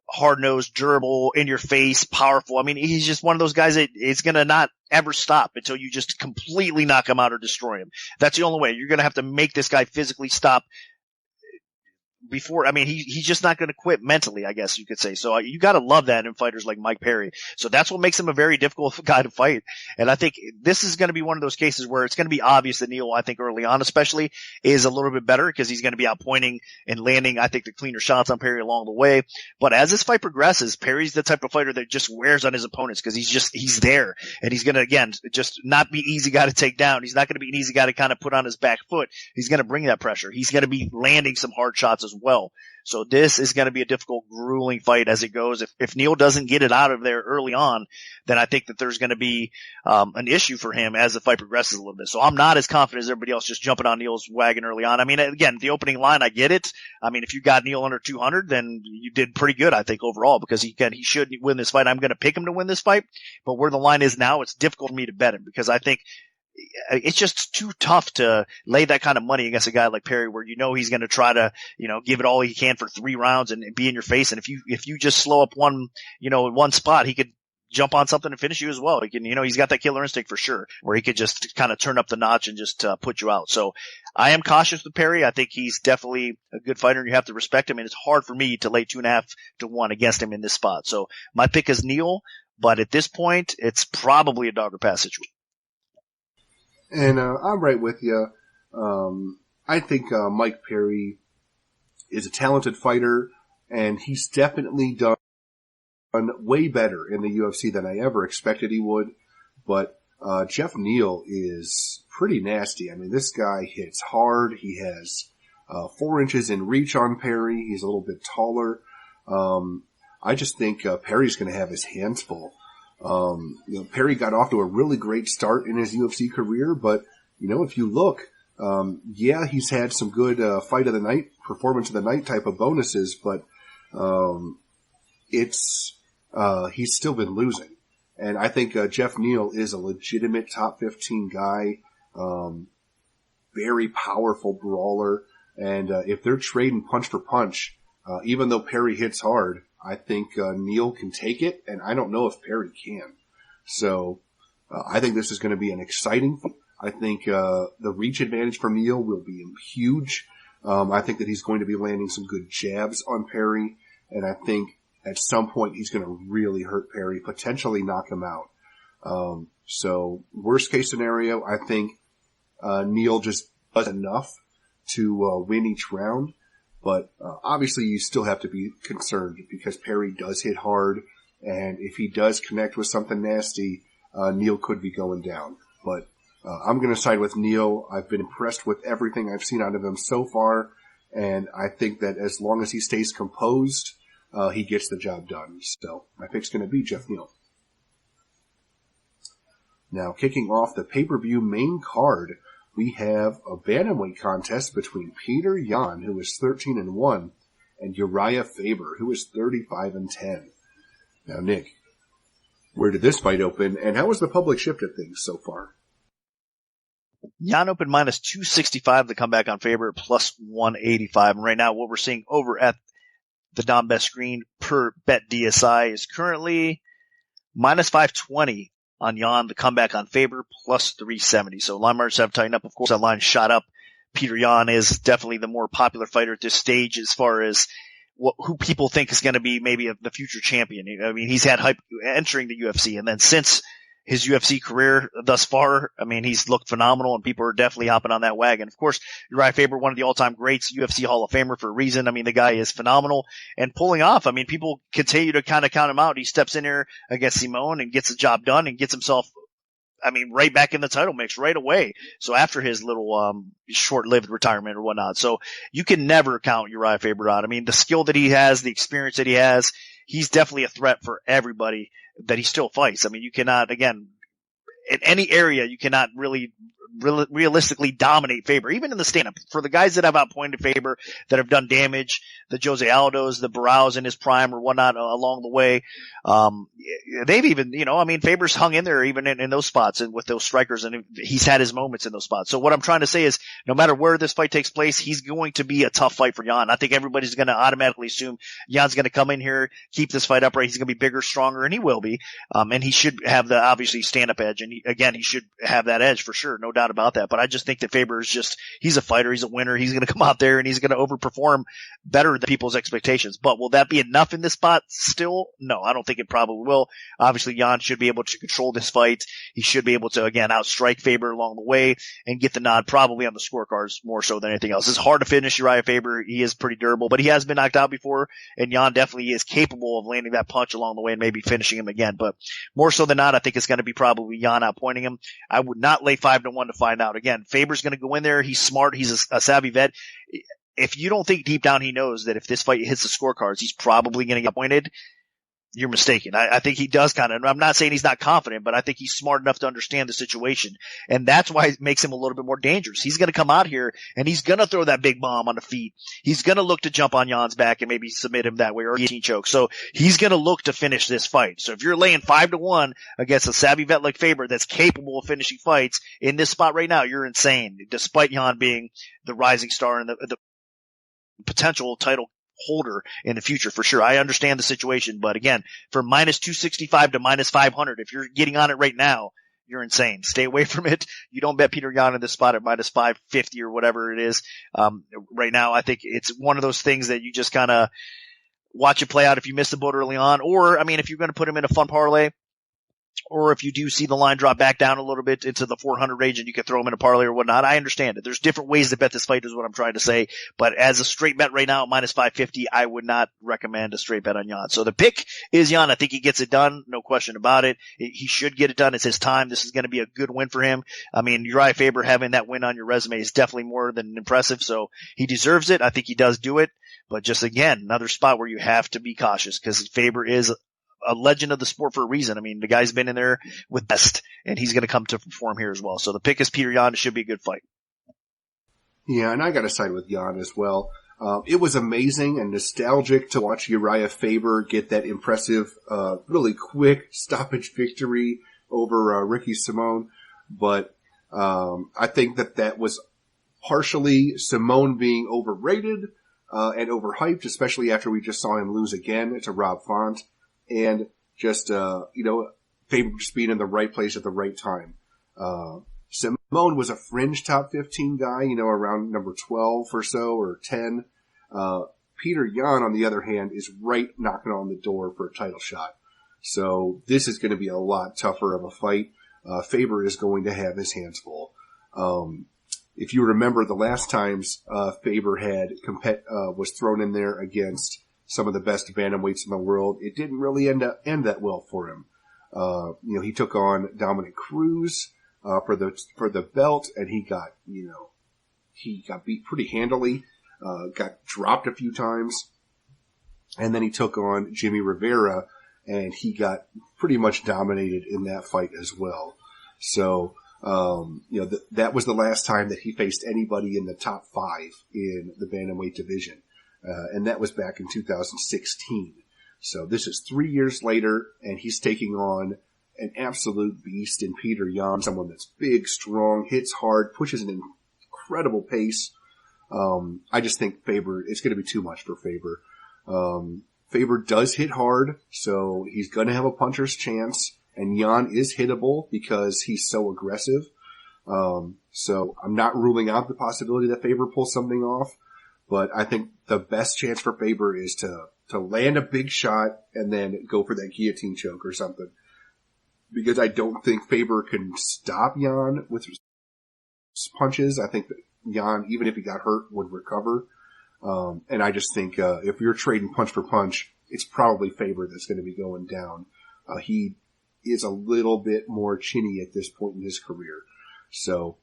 hard-nosed, durable, in-your-face, powerful. I mean, he's just one of those guys that is going to not ever stop until you just completely knock him out or destroy him. That's the only way. You're going to have to make this guy physically stop before. I mean, he's just not going to quit mentally, I guess you could say. So you got to love that in fighters like Mike Perry. So that's what makes him a very difficult guy to fight. And I think this is going to be one of those cases where it's going to be obvious that Neal, I think early on especially, is a little bit better because he's going to be outpointing and landing, I think, the cleaner shots on Perry along the way. But as this fight progresses, Perry's the type of fighter that just wears on his opponents because he's there. And he's going to, again, just not be easy guy to take down. He's not going to be an easy guy to kind of put on his back foot. He's going to bring that pressure. He's going to be landing some hard shots as well. So this is going to be a difficult, grueling fight as it goes. If Neal doesn't get it out of there early on, then I think that there's going to be an issue for him as the fight progresses a little bit. So I'm not as confident as everybody else just jumping on Neal's wagon early on. I mean, again, the opening line, I get it. I mean, if you got Neal under 200, then you did pretty good, I think, overall, because he should win this fight. I'm going to pick him to win this fight. But where the line is now, it's difficult for me to bet him because I think it's just too tough to lay that kind of money against a guy like Perry where he's going to try to, give it all he can for 3 rounds and be in your face. And if you just slow up one spot, he could jump on something and finish you as well. He can, he's got that killer instinct for sure where he could just kind of turn up the notch and just put you out. So I am cautious with Perry. I think he's definitely a good fighter and you have to respect him. And it's hard for me to lay 2.5 to 1 against him in this spot. So my pick is Neal, but at this point, it's probably a dog or pass situation. And I'm right with you. I think Mike Perry is a talented fighter, and he's definitely done way better in the UFC than I ever expected he would. But Jeff Neal is pretty nasty. I mean, this guy hits hard. He has 4 inches in reach on Perry. He's a little bit taller. I just think Perry's going to have his hands full. Perry got off to a really great start in his UFC career, but, if you look, he's had some good fight of the night, performance of the night type of bonuses, but he's still been losing. And I think Jeff Neal is a legitimate top 15 guy, very powerful brawler, and if they're trading punch for punch, even though Perry hits hard, I think Neal can take it, and I don't know if Perry can. So I think this is going to be an exciting fight. I think the reach advantage for Neal will be huge. I think that he's going to be landing some good jabs on Perry, and I think at some point he's going to really hurt Perry, potentially knock him out. So worst case scenario, I think Neal just does enough to win each round. But obviously you still have to be concerned because Perry does hit hard, and if he does connect with something nasty, Neal could be going down. But I'm going to side with Neal. I've been impressed with everything I've seen out of him so far, and I think that as long as he stays composed, he gets the job done. So my pick's going to be Jeff Neal. Now, kicking off the pay-per-view main card, we have a bantamweight contest between Peter Yan, who is 13-1, and Uriah Faber, who is 35-10. Now, Nick, where did this fight open, and how was the public shift of things so far? Yan opened minus 265 to come back on Faber, plus 185. And right now, what we're seeing over at the non-bet screen per bet DSI is currently minus 520. On Yan, the comeback on Faber, plus 370. So line margins have tightened up. Of course, that line shot up. Peter Yan is definitely the more popular fighter at this stage as far as who people think is going to be maybe the future champion. I mean, he's had hype entering the UFC, and then since his UFC career thus far, I mean, he's looked phenomenal, and people are definitely hopping on that wagon. Of course, Uriah Faber, one of the all-time greats, UFC Hall of Famer for a reason. I mean, the guy is phenomenal and pulling off. I mean, people continue to kind of count him out. He steps in here against Simone and gets the job done and gets himself, right back in the title mix right away. So after his little short-lived retirement or whatnot. So you can never count Uriah Faber out. I mean, the skill that he has, the experience that he has, he's definitely a threat for everybody that he still fights. I mean, you cannot, again, in any area, you cannot really realistically dominate Faber, even in the stand-up. For the guys that have outpointed Faber, that have done damage, the Jose Aldos, the Barraos in his prime or whatnot along the way, they've even, Faber's hung in there even in those spots and with those strikers, and he's had his moments in those spots. So what I'm trying to say is, no matter where this fight takes place, he's going to be a tough fight for Yan. I think everybody's going to automatically assume Yan's going to come in here, keep this fight upright. He's going to be bigger, stronger, and he will be. And he should have the obviously stand-up edge, and he should have that edge for sure, no doubt doubt about that. But I just think that Faber is he's a fighter. He's a winner. He's going to come out there and he's going to overperform better than people's expectations. But will that be enough in this spot still? No, I don't think it probably will. Obviously, Jan should be able to control this fight. He should be able to, again, outstrike Faber along the way and get the nod probably on the scorecards more so than anything else. It's hard to finish Uriah Faber. He is pretty durable, but he has been knocked out before, and Jan definitely is capable of landing that punch along the way and maybe finishing him again. But more so than not, I think it's going to be probably Jan outpointing him. I would not lay 5-1 to find out. Again, Faber's going to go in there. He's smart. He's a savvy vet. If you don't think deep down he knows that if this fight hits the scorecards, he's probably going to get pointed, you're mistaken. I think he does kind of, I'm not saying he's not confident, but I think he's smart enough to understand the situation. And that's why it makes him a little bit more dangerous. He's going to come out here and he's going to throw that big bomb on the feet. He's going to look to jump on Jan's back and maybe submit him that way or guillotine choke. So he's going to look to finish this fight. So if you're laying 5-1 against a savvy vet like Faber that's capable of finishing fights in this spot right now, you're insane, despite Jan being the rising star and the potential title holder in the future for sure. I understand the situation, but again, for minus 265 to minus 500, if you're getting on it right now, you're insane. Stay away from it. You don't bet Peter Yan in this spot at minus 550 or whatever it is. Right now, I think it's one of those things that you just kind of watch it play out if you miss the boat early on, or, I mean, if you're going to put him in a fun parlay, or if you do see the line drop back down a little bit into the 400 range and you can throw him in a parlay or whatnot, I understand it. There's different ways to bet this fight is what I'm trying to say. But as a straight bet right now at minus 550, I would not recommend a straight bet on Yan. So the pick is Yan. I think he gets it done. No question about it. He should get it done. It's his time. This is going to be a good win for him. I mean, Uriah Faber having that win on your resume is definitely more than impressive. So he deserves it. I think he does do it. But just again, another spot where you have to be cautious because Faber is a legend of the sport for a reason. I mean, the guy's been in there with best, and he's going to come to perform here as well. So the pick is Peter Yan. It should be a good fight. Yeah, and I got to side with Yan as well. It was amazing and nostalgic to watch Uriah Faber get that impressive, really quick stoppage victory over Ricky Simon. But I think that was partially Simon being overrated and overhyped, especially after we just saw him lose again to Rob Font. And just, Faber just being in the right place at the right time. Simone was a fringe top 15 guy, around number 12 or so, or 10. Peter Yan, on the other hand, is right knocking on the door for a title shot. So this is going to be a lot tougher of a fight. Faber is going to have his hands full. If you remember the last times, Faber was thrown in there against some of the best bantamweights in the world, it didn't really end that well for him. He took on Dominic Cruz for the belt, and he got beat pretty handily, got dropped a few times, and then he took on Jimmy Rivera, and he got pretty much dominated in that fight as well. So, that was the last time that he faced anybody in the top 5 in the bantamweight division. And that was back in 2016. So this is 3 years later, and he's taking on an absolute beast in Peter Yan, someone that's big, strong, hits hard, pushes an incredible pace. I just think it's going to be too much for Faber. Faber does hit hard, so he's going to have a puncher's chance, and Yan is hittable because he's so aggressive. So I'm not ruling out the possibility that Faber pulls something off. But I think the best chance for Faber is to land a big shot and then go for that guillotine choke or something. Because I don't think Faber can stop Yan with punches. I think that Yan, even if he got hurt, would recover. And I just think if you're trading punch for punch, it's probably Faber that's going to be going down. He is a little bit more chinny at this point in his career. So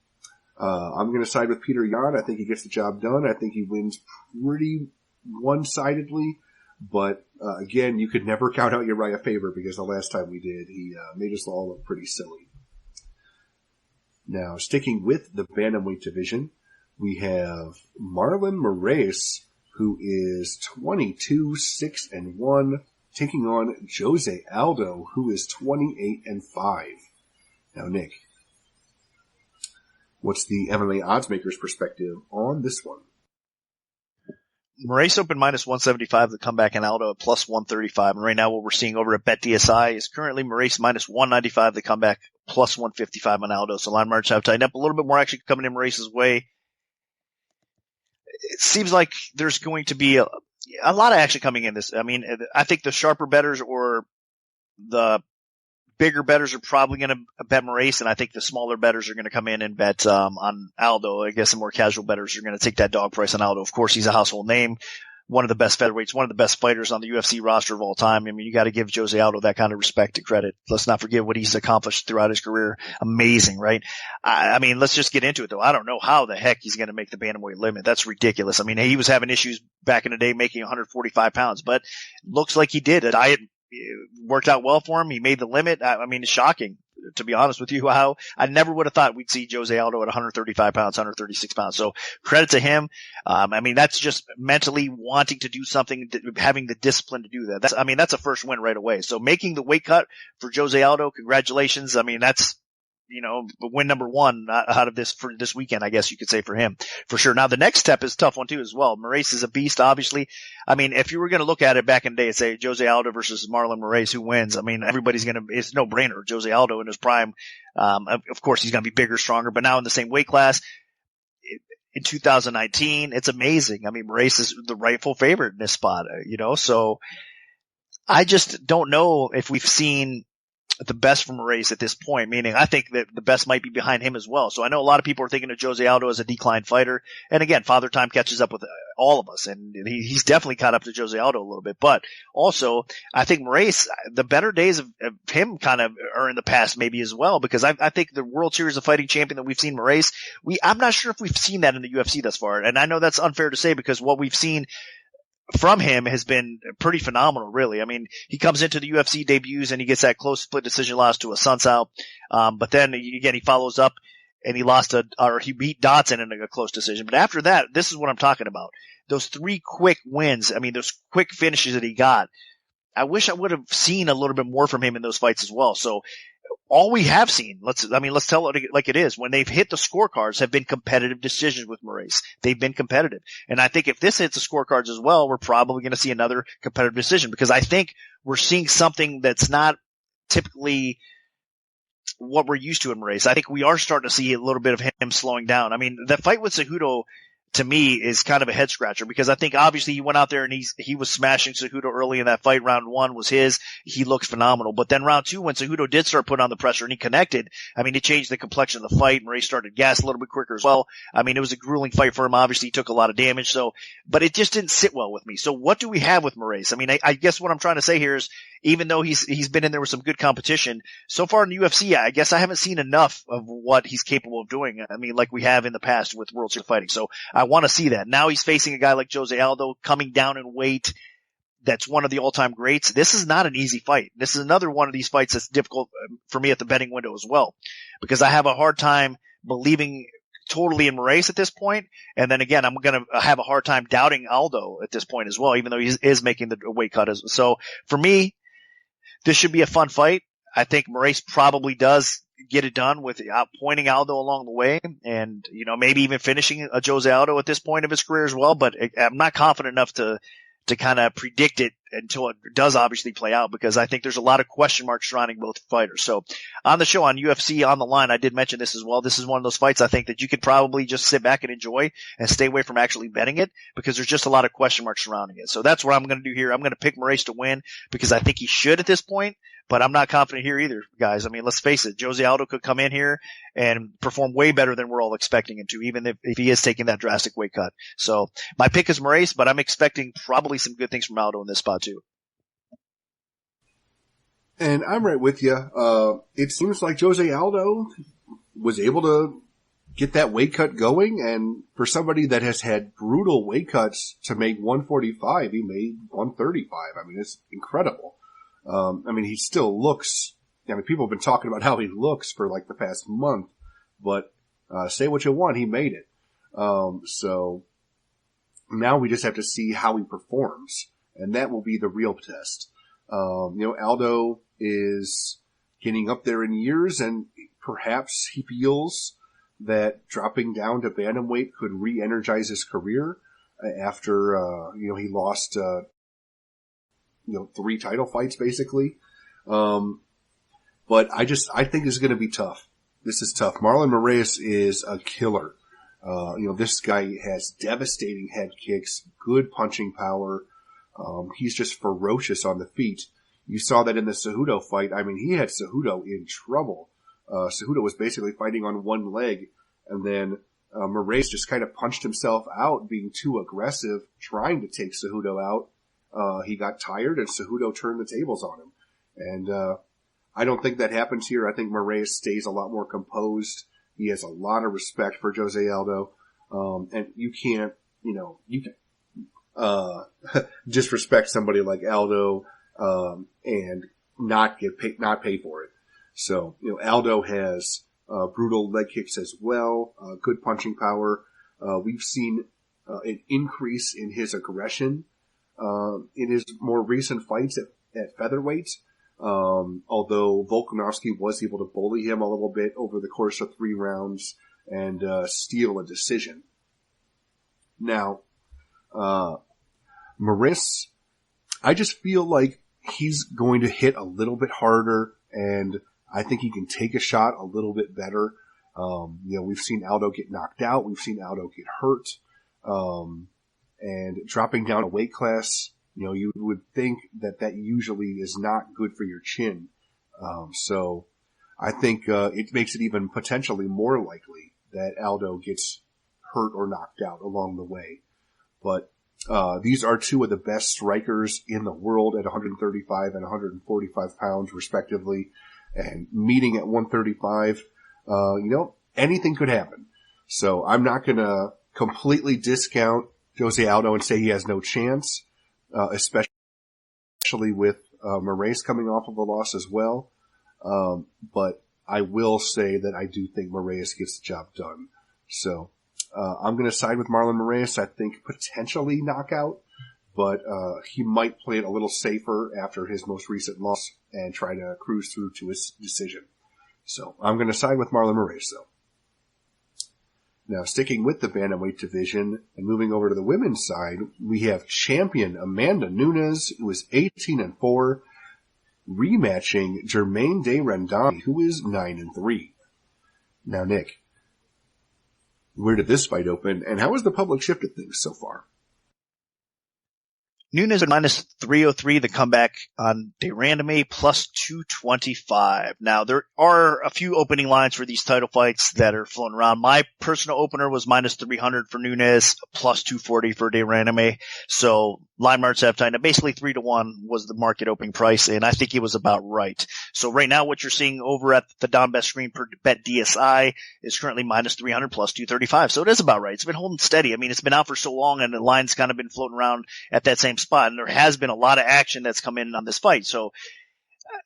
I'm going to side with Peter Yan. I think he gets the job done. I think he wins pretty one-sidedly. But again, you could never count out Uriah Faber because the last time we did, he made us all look pretty silly. Now, sticking with the bantamweight division, we have Marlon Moraes, who is 22-6-1, taking on Jose Aldo, who is 28-5. Now, Nick, what's the MMA oddsmaker's perspective on this one? Moraes opened minus 175 to come back, and Aldo at plus 135. And right now what we're seeing over at BetDSI is currently Moraes minus 195 to come back, plus 155 on Aldo. So line margins have tightened up a little bit more action coming in Moraes' way. It seems like there's going to be a lot of action coming in this. I mean, I think the sharper bettors or the bigger bettors are probably going to bet Moraes, and I think the smaller bettors are going to come in and bet on Aldo. I guess the more casual bettors are going to take that dog price on Aldo. Of course, he's a household name, one of the best featherweights, one of the best fighters on the UFC roster of all time. I mean, you got to give Jose Aldo that kind of respect and credit. Let's not forget what he's accomplished throughout his career. Amazing, right? I mean, let's just get into it, though. I don't know how the heck he's going to make the bantamweight limit. That's ridiculous. I mean, he was having issues back in the day making 145 pounds, but looks like he did. The diet worked out well for him. He made the limit. I mean, it's shocking, to be honest with you, how I never would have thought we'd see Jose Aldo at 135 pounds, 136 pounds. So credit to him. I mean, that's just mentally wanting to do something, having the discipline to do that. That's a first win right away. So making the weight cut for Jose Aldo, congratulations. I mean, that's, win number one out of this for this weekend, I guess you could say, for him, for sure. Now, the next step is a tough one too as well. Moraes is a beast, obviously. I mean, if you were going to look at it back in the day and say Jose Aldo versus Marlon Moraes, who wins? I mean, it's no brainer. Jose Aldo in his prime. Of course, he's going to be bigger, stronger, but now in the same weight class. In 2019, it's amazing. I mean, Moraes is the rightful favorite in this spot, so I just don't know if we've seen the best from Moraes at this point, meaning I think that the best might be behind him as well. So I know a lot of people are thinking of Jose Aldo as a decline fighter. And again, Father Time catches up with all of us, and he's definitely caught up to Jose Aldo a little bit. But also, I think Moraes, the better days of him kind of are in the past maybe as well, because I think the World Series of Fighting champion that we've seen Moraes, I'm not sure if we've seen that in the UFC thus far. And I know that's unfair to say because what we've seen from him has been pretty phenomenal, really. I mean, he comes into the UFC debuts and he gets that close split decision loss to a Sun Tzu. But then again, he follows up and he he beat Dotson in a close decision. But after that, this is what I'm talking about. Those 3 quick wins. I mean, those quick finishes that he got. I wish I would have seen a little bit more from him in those fights as well. So all we have seen, let's tell it like it is. When they've hit the scorecards, have been competitive decisions with Moraes. They've been competitive. And I think if this hits the scorecards as well, we're probably going to see another competitive decision because I think we're seeing something that's not typically what we're used to in Moraes. I think we are starting to see a little bit of him slowing down. I mean, the fight with Cejudo, to me, is kind of a head scratcher because I think obviously he went out there and he was smashing Cejudo early in that fight. Round 1 was his. He looked phenomenal. But then round 2, when Cejudo did start putting on the pressure and he connected, I mean, it changed the complexion of the fight. Moraes started gas a little bit quicker as well. I mean, it was a grueling fight for him. Obviously, he took a lot of damage. But it just didn't sit well with me. So what do we have with Moraes? I mean, I guess what I'm trying to say here is, even though he's been in there with some good competition, so far in the UFC, I guess I haven't seen enough of what he's capable of doing. I mean, like we have in the past with World Series Fighting. So I want to see that. Now he's facing a guy like Jose Aldo coming down in weight. That's one of the all-time greats. This is not an easy fight. This is another one of these fights that's difficult for me at the betting window as well, because I have a hard time believing totally in Moraes at this point. And then again, I'm going to have a hard time doubting Aldo at this point as well, even though he is making the weight cut. So for me, this should be a fun fight. I think Moraes probably does get it done with pointing Aldo along the way and, maybe even finishing a Jose Aldo at this point of his career as well. But I'm not confident enough to kind of predict it until it does obviously play out, because I think there's a lot of question marks surrounding both fighters. So on the show, on UFC On the Line, I did mention this as well. This is one of those fights I think that you could probably just sit back and enjoy and stay away from actually betting it, because there's just a lot of question marks surrounding it. So that's what I'm going to do here. I'm going to pick Moraes to win because I think he should at this point, but I'm not confident here either, guys. I mean, let's face it. Jose Aldo could come in here and perform way better than we're all expecting him to, even if he is taking that drastic weight cut. So my pick is Moraes, but I'm expecting probably some good things from Aldo in this spot too. And I'm right with you. It seems like Jose Aldo was able to get that weight cut going, and for somebody that has had brutal weight cuts to make 145, he made 135. I mean, it's incredible. I mean, he still looks, people have been talking about how he looks for like the past month, but, say what you want, he made it. So now we just have to see how he performs, and that will be the real test. Aldo is getting up there in years, and perhaps he feels that dropping down to bantamweight could re-energize his career after, he lost, 3 title fights basically. But But I think this is going to be tough. This is tough. Marlon Moraes is a killer. This guy has devastating head kicks, good punching power. He's just ferocious on the feet. You saw that in the Cejudo fight. I mean, he had Cejudo in trouble. Cejudo was basically fighting on one leg, and then Moraes just kind of punched himself out, being too aggressive, trying to take Cejudo out. He got tired, and Cejudo turned the tables on him. And I don't think that happens here. I think Moraes stays a lot more composed. He has a lot of respect for Jose Aldo. And you can't disrespect somebody like Aldo, and not pay for it. So, Aldo has, brutal leg kicks as well, good punching power. We've seen, an increase in his aggression, in his more recent fights at featherweight. Although Volkanovski was able to bully him a little bit over the course of 3 rounds and steal a decision. Now, Moraes, I just feel like he's going to hit a little bit harder, and I think he can take a shot a little bit better. We've seen Aldo get knocked out. We've seen Aldo get hurt. And dropping down a weight class, you would think that usually is not good for your chin. So I think it makes it even potentially more likely that Aldo gets hurt or knocked out along the way. But these are 2 of the best strikers in the world at 135 and 145 pounds, respectively. And meeting at 135, anything could happen. So I'm not going to completely discount Jose Aldo and say he has no chance. Especially with Moraes coming off of a loss as well. But I will say that I do think Moraes gets the job done. So I'm going to side with Marlon Moraes. I think potentially knockout, but he might play it a little safer after his most recent loss and try to cruise through to his decision. So I'm going to side with Marlon Moraes, though. Now, sticking with the bantamweight division and moving over to the women's side, we have champion Amanda Nunes, who is 18-4, rematching Germaine de Randamie, who is 9-3. Now, Nick, where did this fight open, and how has the public shifted things so far? Nunes at -303, the comeback on de Randamie, +225. Now, there are a few opening lines for these title fights that are floating around. My personal opener was -300 for Nunes, +240 for de Randamie. So, line marks have tightened. Basically, 3-1 was the market opening price, and I think it was about right. So, right now, what you're seeing over at the Don Best screen per Bet DSI is currently -300, +235. So, it is about right. It's been holding steady. I mean, it's been out for so long, and the line's kind of been floating around at that same spot, and there has been a lot of action that's come in on this fight. So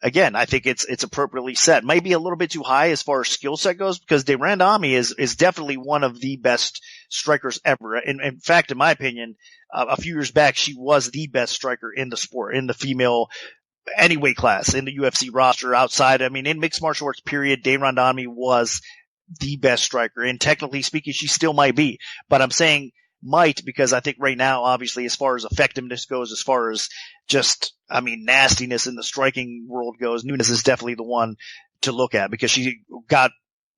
again, I think it's appropriately set. Maybe a little bit too high as far as skill set goes, because de Randamie is definitely one of the best strikers ever. In fact, in my opinion, a few years back, she was the best striker in the sport, in the female any weight class, in the UFC roster, outside. I mean, in mixed martial arts period, de Randamie was the best striker, and technically speaking, she still might be. But I'm saying might, because I think right now, obviously, as far as effectiveness goes, as far as just, nastiness in the striking world goes, Nunes is definitely the one to look at, because she got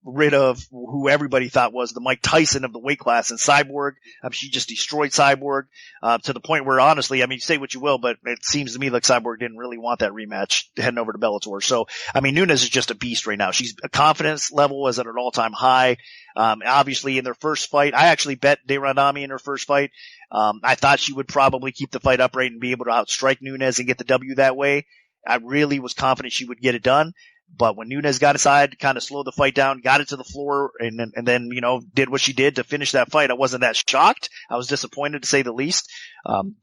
rid of who everybody thought was the Mike Tyson of the weight class in Cyborg. She just destroyed Cyborg, to the point where, honestly, say what you will, but it seems to me like Cyborg didn't really want that rematch heading over to Bellator. So, Nunes is just a beast right now. She's a confidence level is at an all-time high. Obviously in their first fight, I actually bet de Randamie in her first fight. I thought she would probably keep the fight upright and be able to outstrike Nunes and get the W that way. I really was confident she would get it done. But when Nunes got inside, kind of slowed the fight down, got it to the floor, and then, did what she did to finish that fight, I wasn't that shocked. I was disappointed, to say the least.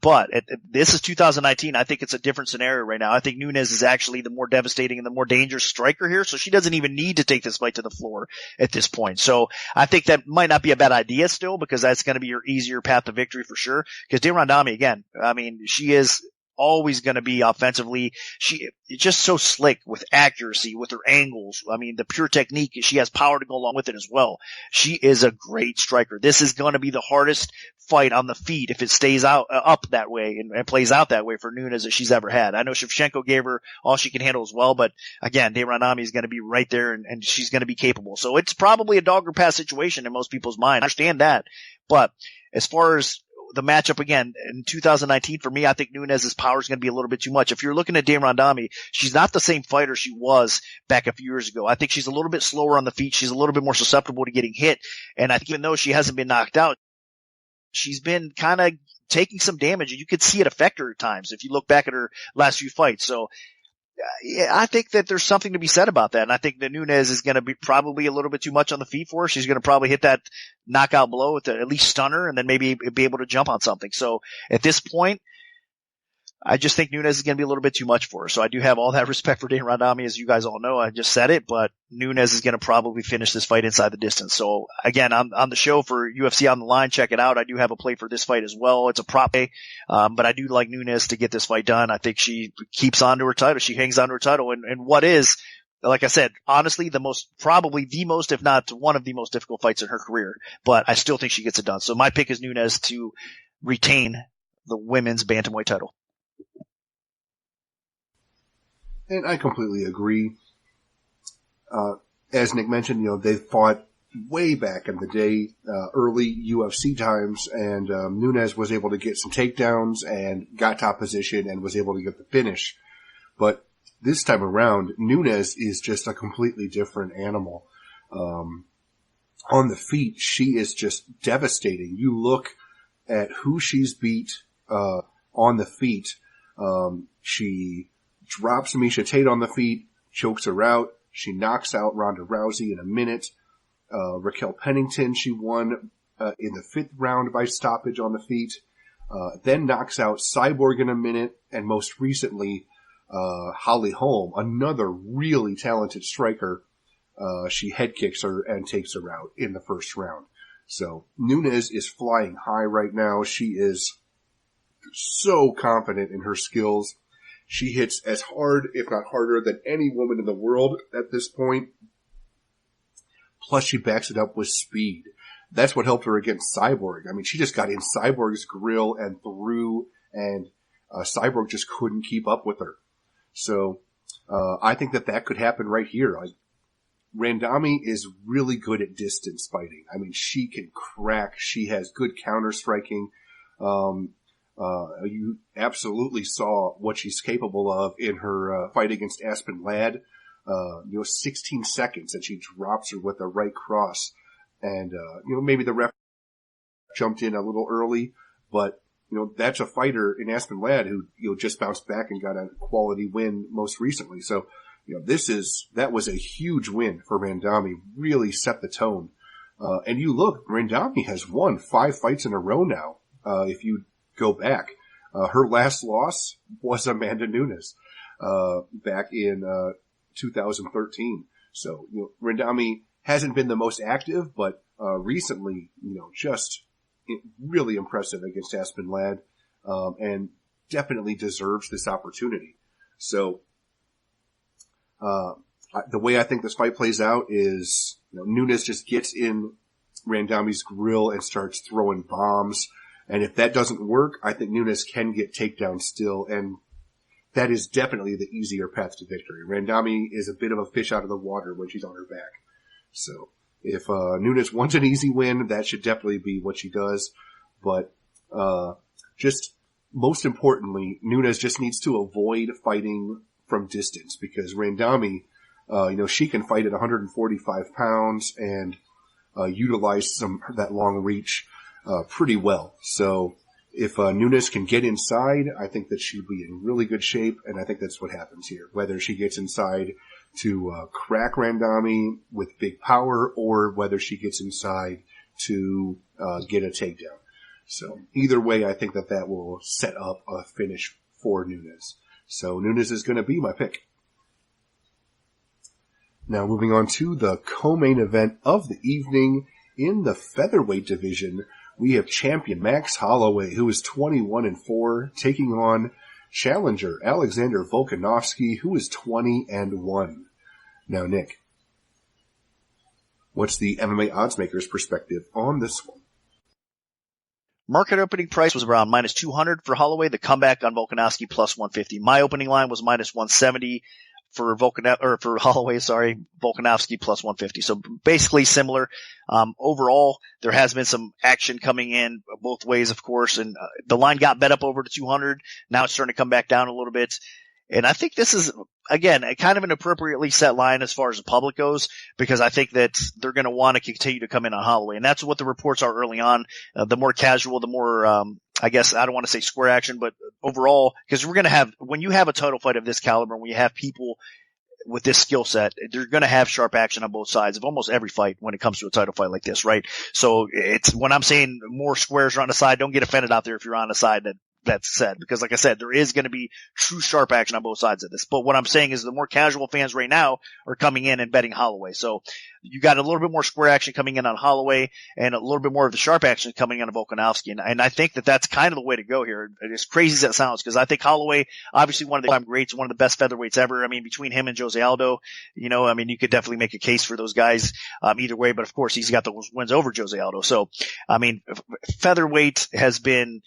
But this is 2019. I think it's a different scenario right now. I think Nunes is actually the more devastating and the more dangerous striker here, so she doesn't even need to take this fight to the floor at this point. So I think that might not be a bad idea still, because that's going to be your easier path to victory for sure. Because de Randamie, again, she is always going to be offensively. She is just so slick with accuracy, with her angles. I mean, the pure technique, she has power to go along with it as well. She is a great striker. This is going to be the hardest fight on the feet if it stays out up that way and plays out that way for Nunes that she's ever had. I know Shevchenko gave her all she can handle as well, but again, De Randamie is going to be right there and she's going to be capable. So it's probably a dog or pass situation in most people's mind. I understand that. But as far as the matchup again in 2019, for me, I think Nunes' power is going to be a little bit too much. If you're looking at De Randamie, she's not the same fighter she was back a few years ago. I think she's a little bit slower on the feet. She's a little bit more susceptible to getting hit. And I think even though she hasn't been knocked out, she's been kind of taking some damage, and you could see it affect her at times if you look back at her last few fights. So yeah, I think that there's something to be said about that. And I think that Nunes is going to be probably a little bit too much on the feet for her. She's going to probably hit that knockout blow to at least stun her and then maybe be able to jump on something. So at this point, I just think Nunes is going to be a little bit too much for her. So I do have all that respect for De Randamie, as you guys all know. I just said it, but Nunes is going to probably finish this fight inside the distance. So again, on the show for UFC on the Line. Check it out. I do have a play for this fight as well. It's a prop play, but I do like Nunes to get this fight done. I think she keeps on to her title. She hangs on to her title, and what is, like I said, honestly, probably the most, if not one of the most difficult fights in her career. But I still think she gets it done. So my pick is Nunes to retain the women's bantamweight title. And I completely agree. As Nick mentioned, they fought way back in the day, early UFC times, and Nunes was able to get some takedowns and got top position and was able to get the finish. But this time around, Nunes is just a completely different animal. On the feet, she is just devastating. You look at who she's beat on the feet. She drops Miesha Tate on the feet, chokes her out. She knocks out Ronda Rousey in a minute. Raquel Pennington, she won in the 5th round by stoppage on the feet. Then knocks out Cyborg in a minute. And most recently, Holly Holm, another really talented striker. She head kicks her and takes her out in the 1st round. So Nunes is flying high right now. She is so confident in her skills. She hits as hard, if not harder, than any woman in the world at this point. Plus, she backs it up with speed. That's what helped her against Cyborg. I mean, she just got in Cyborg's grill and threw, and Cyborg just couldn't keep up with her. So I think that could happen right here. Randamie is really good at distance fighting. I mean, she can crack. She has good counter striking. You absolutely saw what she's capable of in her fight against Aspen Ladd. 16 seconds, and she drops her with a right cross. And maybe the ref jumped in a little early, but that's a fighter in Aspen Ladd who just bounced back and got a quality win most recently. So that was a huge win for Randamie. Really set the tone. And you look, Randamie has won 5 fights in a row now. If you go back. Her last loss was Amanda Nunes, back in 2013. So, Randamie hasn't been the most active, but recently, just really impressive against Aspen Ladd, and definitely deserves this opportunity. So, the way I think this fight plays out is, Nunes just gets in Randamie's grill and starts throwing bombs. And if that doesn't work, I think Nunes can get takedowns still, and that is definitely the easier path to victory. Randamie is a bit of a fish out of the water when she's on her back. So if Nunes wants an easy win, that should definitely be what she does. But just most importantly, Nunes just needs to avoid fighting from distance, because Randamie, she can fight at 145 pounds and utilize that long reach pretty well. So if Nunes can get inside, I think that she'd be in really good shape, and I think that's what happens here. Whether she gets inside to crack Randamie with big power, or whether she gets inside to get a takedown. So either way, I think that will set up a finish for Nunes. So Nunes is going to be my pick. Now moving on to the co-main event of the evening in the featherweight division. We have champion Max Holloway, who is 21-4, taking on challenger Alexander Volkanovski, who is 20-1. Now, Nick, what's the MMA oddsmaker's perspective on this one? Market opening price was around minus 200 for Holloway. The comeback on Volkanovski plus 150. My opening line was minus 170 for Holloway, Volkanovski plus 150. So basically similar. Overall, there has been some action coming in both ways, of course, and the line got bet up over to 200. Now it's starting to come back down a little bit. And I think this is, again, kind of an appropriately set line as far as the public goes, because I think that they're going to want to continue to come in on Holloway. And that's what the reports are early on. The more casual, the more, I guess I don't want to say square action, but overall, because we're going to have, when you have a title fight of this caliber, when you have people with this skill set, they're going to have sharp action on both sides of almost every fight when it comes to a title fight like this, right? So it's, when I'm saying more squares are on the side, don't get offended out there if you're on the side that's said, because like I said, there is going to be true sharp action on both sides of this. But what I'm saying is the more casual fans right now are coming in and betting Holloway. So you got a little bit more square action coming in on Holloway and a little bit more of the sharp action coming in on Volkanovski. And I think that that's kind of the way to go here. As crazy as that sounds, because I think Holloway, obviously one of the time greats, one of the best featherweights ever. I mean, between him and Jose Aldo, you could definitely make a case for those guys, either way. But of course, he's got those wins over Jose Aldo. So, I mean, featherweight has been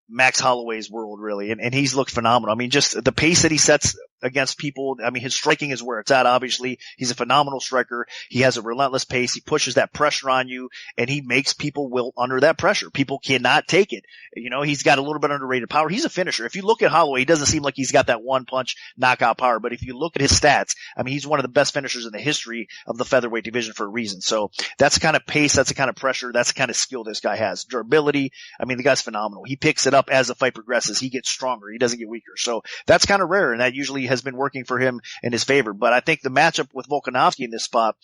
Max Holloway's world, really, and he's looked phenomenal. I mean, just the pace that he sets against people. I mean, his striking is where it's at, obviously. He's a phenomenal striker. He has a relentless pace. He pushes that pressure on you, and he makes people wilt under that pressure. People cannot take it. He's got a little bit underrated power. He's a finisher. If you look at Holloway, he doesn't seem like he's got that one-punch knockout power, but if you look at his stats, I mean, he's one of the best finishers in the history of the featherweight division for a reason. So that's the kind of pace, that's the kind of pressure, that's the kind of skill this guy has. Durability, I mean, the guy's phenomenal. He picks it up as the fight progresses. He gets stronger. He doesn't get weaker. So that's kind of rare, and that usually has been working for him in his favor. But I think the matchup with Volkanovski in this spot,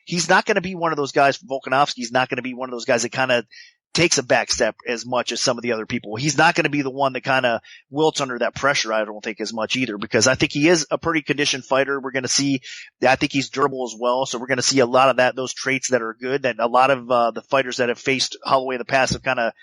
he's not going to be one of those guys. Volkanovski's not going to be one of those guys that kind of takes a back step as much as some of the other people. He's not going to be the one that kind of wilts under that pressure, I don't think, as much either, because I think he is a pretty conditioned fighter. We're going to see, I think he's durable as well. So we're going to see a lot of those traits that are good, that a lot of the fighters that have faced Holloway in the past have kind of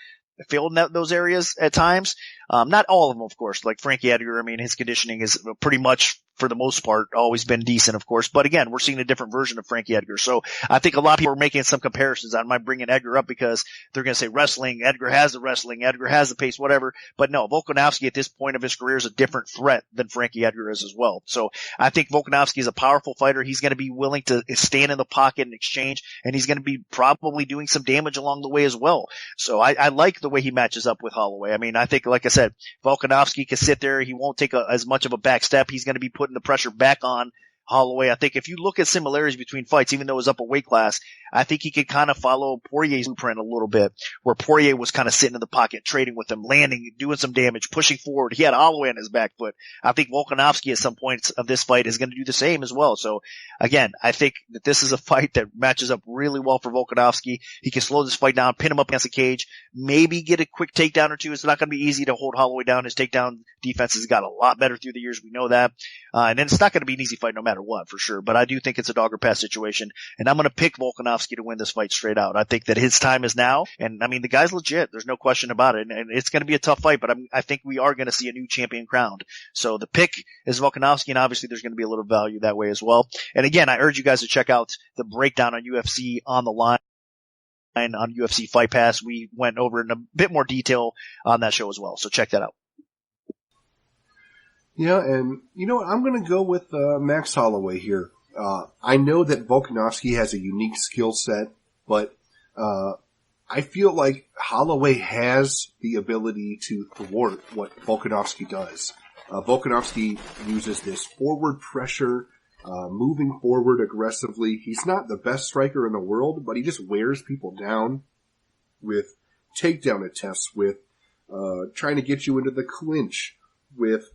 failed in those areas at times. Not all of them, of course. Like Frankie Edgar, I mean, his conditioning is pretty much, for the most part, always been decent, of course. But again, we're seeing a different version of Frankie Edgar. So I think a lot of people are making some comparisons. I might bring in Edgar up because they're going to say wrestling. Edgar has the wrestling. Edgar has the pace, whatever. But no, Volkanovski at this point of his career is a different threat than Frankie Edgar is as well. So I think Volkanovski is a powerful fighter. He's going to be willing to stand in the pocket and exchange, and he's going to be probably doing some damage along the way as well. So I like the way he matches up with Holloway. I mean, I think, like I said, Volkanovski can sit there. He won't take as much of a back step. He's going to be putting the pressure back on Holloway. I think if you look at similarities between fights, even though it was up a weight class, I think he could kind of follow Poirier's blueprint a little bit, where Poirier was kind of sitting in the pocket, trading with him, landing, doing some damage, pushing forward. He had Holloway on his back foot. I think Volkanovski at some points of this fight is going to do the same as well. So again, I think that this is a fight that matches up really well for Volkanovski. He can slow this fight down, pin him up against the cage, maybe get a quick takedown or two. It's not going to be easy to hold Holloway down. His takedown defense has got a lot better through the years. We know that. And then it's not going to be an easy fight no matter what, for sure. But I do think it's a dog or pass situation. And I'm going to pick Volkanovski to win this fight straight out. I think that his time is now. And I mean, the guy's legit. There's no question about it. And it's going to be a tough fight, but I think we are going to see a new champion crowned. So the pick is Volkanovski, and obviously there's going to be a little value that way as well. And again, I urge you guys to check out the breakdown on UFC on the line on UFC Fight Pass. We went over in a bit more detail on that show as well. So check that out. Yeah, and you know what? I'm going to go with Max Holloway here. I know that Volkanovski has a unique skill set, but I feel like Holloway has the ability to thwart what Volkanovski does. Volkanovski uses this forward pressure, moving forward aggressively. He's not the best striker in the world, but he just wears people down with takedown attempts, with trying to get you into the clinch, with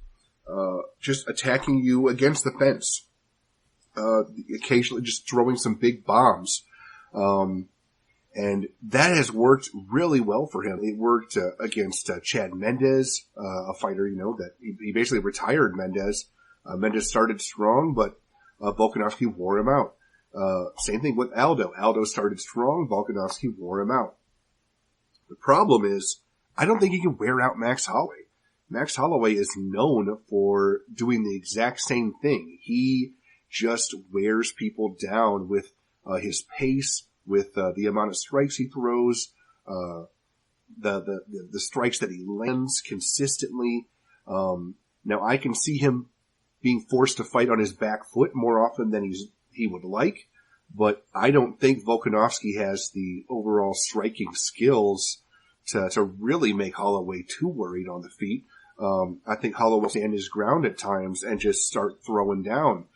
just attacking you against the fence. Occasionally just throwing some big bombs. And that has worked really well for him. It worked against Chad Mendes, a fighter, that he basically retired Mendes. Mendes started strong, but Volkanovski wore him out. Same thing with Aldo. Aldo started strong, Volkanovski wore him out. The problem is, I don't think he can wear out Max Holloway. Max Holloway is known for doing the exact same thing. He just wears people down with his pace, with the amount of strikes he throws, the strikes that he lands consistently. Now I can see him being forced to fight on his back foot more often than he would like, but I don't think Volkanovski has the overall striking skills to really make Holloway too worried on the feet. I think Holloway will stand his ground at times and just start throwing down,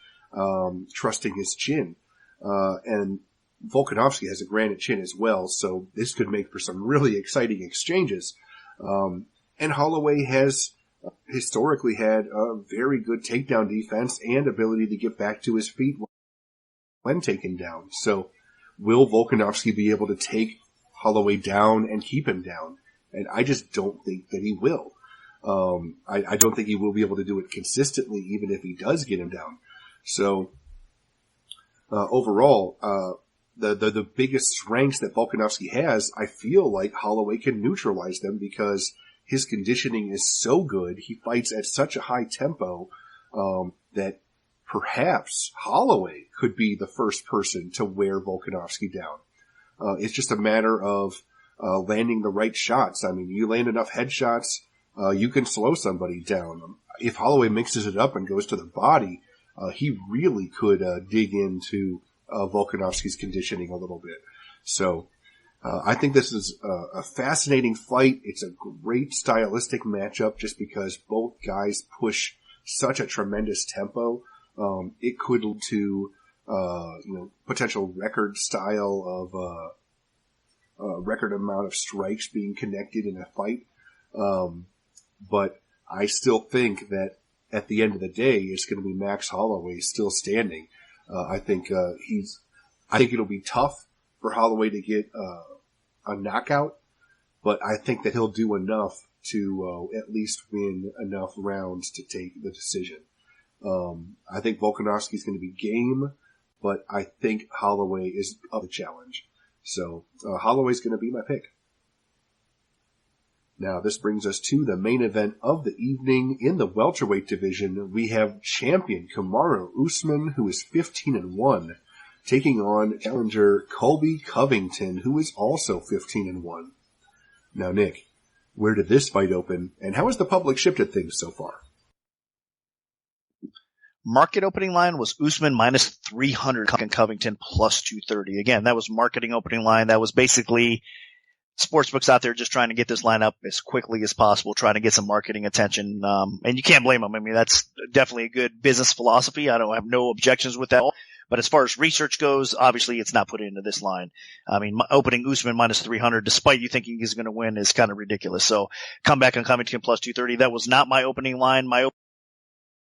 trusting his chin. And Volkanovski has a granite chin as well, so this could make for some really exciting exchanges. And Holloway has historically had a very good takedown defense and ability to get back to his feet when taken down. So will Volkanovski be able to take Holloway down and keep him down? And I just don't think that he will. I don't think he will be able to do it consistently, even if he does get him down. So, overall, the biggest strengths that Volkanovski has, I feel like Holloway can neutralize them because his conditioning is so good. He fights at such a high tempo, that perhaps Holloway could be the first person to wear Volkanovski down. It's just a matter of, landing the right shots. I mean, you land enough headshots, you can slow somebody down. If Holloway mixes it up and goes to the body, he really could dig into Volkanovski's conditioning a little bit. So I think this is a fascinating fight. It's a great stylistic matchup just because both guys push such a tremendous tempo. It could lead to potential record style of record amount of strikes being connected in a fight. But I still think that at the end of the day, it's going to be Max Holloway still standing. I think it'll be tough for Holloway to get a knockout, but I think that he'll do enough to at least win enough rounds to take the decision. I think Volkanovski is going to be game, but I think Holloway is up to the challenge. So Holloway's going to be my pick. Now, this brings us to the main event of the evening. In the welterweight division, we have champion Kamaru Usman, who is 15-1, taking on challenger Colby Covington, who is also 15-1. Now, Nick, where did this fight open, and how has the public shifted things so far? Market opening line was Usman minus 300 and Covington plus 230. Again, that was marketing opening line. That was basically sportsbooks out there just trying to get this line up as quickly as possible, trying to get some marketing attention. And you can't blame them. I mean, that's definitely a good business philosophy. I don't have no objections with that. But as far as research goes, obviously it's not put into this line. I mean, opening Usman minus 300, despite you thinking he's going to win, is kind of ridiculous. So come back on Covington plus 230. That was not my opening line. My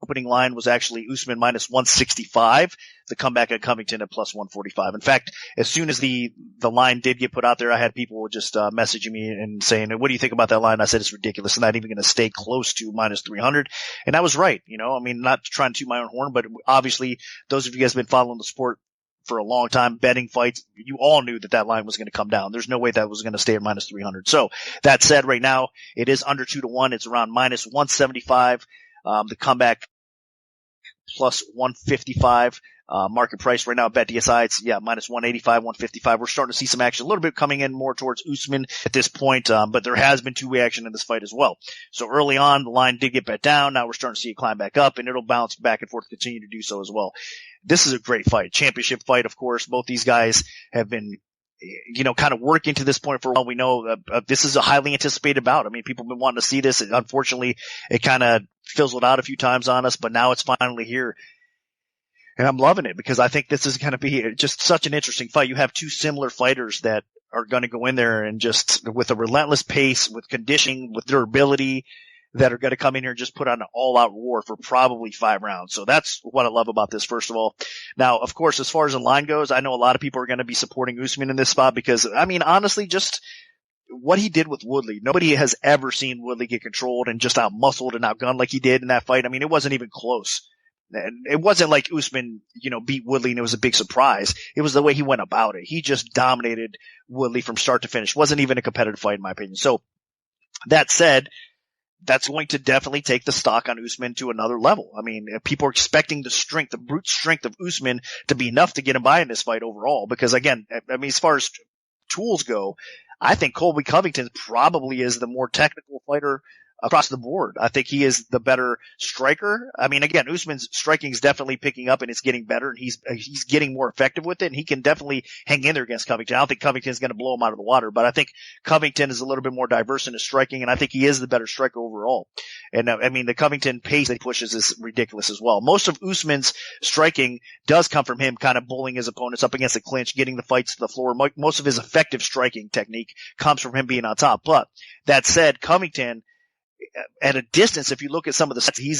opening line was actually Usman minus 165. The comeback at Covington at plus 145. In fact, as soon as the line did get put out there, I had people just messaging me and saying, "What do you think about that line?" I said it's ridiculous. It's not even going to stay close to minus 300. And I was right. I mean, not trying to toot my own horn, but obviously those of you guys have been following the sport for a long time, betting fights, you all knew that line was going to come down. There's no way that was going to stay at minus 300. So that said, right now it is under 2-1. It's around minus 175. The comeback plus 155. Market price right now at BetDSI, it's minus 185, 155. We're starting to see some action a little bit coming in more towards Usman at this point, but there has been two-way action in this fight as well. So early on, the line did get bet down. Now we're starting to see it climb back up, and it'll bounce back and forth, continue to do so as well. This is a great fight. Championship fight, of course. Both these guys have been kind of working to this point for a while. We know this is a highly anticipated bout. I mean, people have been wanting to see this. Unfortunately, it kind of fizzled out a few times on us, but now it's finally here. And I'm loving it because I think this is going to be just such an interesting fight. You have two similar fighters that are going to go in there and just with a relentless pace, with conditioning, with durability, that are going to come in here and just put on an all-out war for probably 5 rounds. So that's what I love about this, first of all. Now, of course, as far as the line goes, I know a lot of people are going to be supporting Usman in this spot because, I mean, honestly, just what he did with Woodley. Nobody has ever seen Woodley get controlled and just out-muscled and outgunned like he did in that fight. I mean, it wasn't even close. And it wasn't like Usman, beat Woodley and it was a big surprise. It was the way he went about it. He just dominated Woodley from start to finish. Wasn't even a competitive fight in my opinion. So that said, that's going to definitely take the stock on Usman to another level. I mean, people are expecting the brute strength of Usman to be enough to get him by in this fight overall. Because again, I mean, as far as tools go, I think Colby Covington probably is the more technical fighter across the board. I think he is the better striker. I mean, again, Usman's striking is definitely picking up and it's getting better, and he's getting more effective with it, and he can definitely hang in there against Covington. I don't think Covington is going to blow him out of the water, but I think Covington is a little bit more diverse in his striking, and I think he is the better striker overall. And I mean, the Covington pace that he pushes is ridiculous as well. Most of Usman's striking does come from him kind of bullying his opponents up against the clinch, getting the fights to the floor. Most of his effective striking technique comes from him being on top. But that said, Covington, at a distance, if you look at some of the stats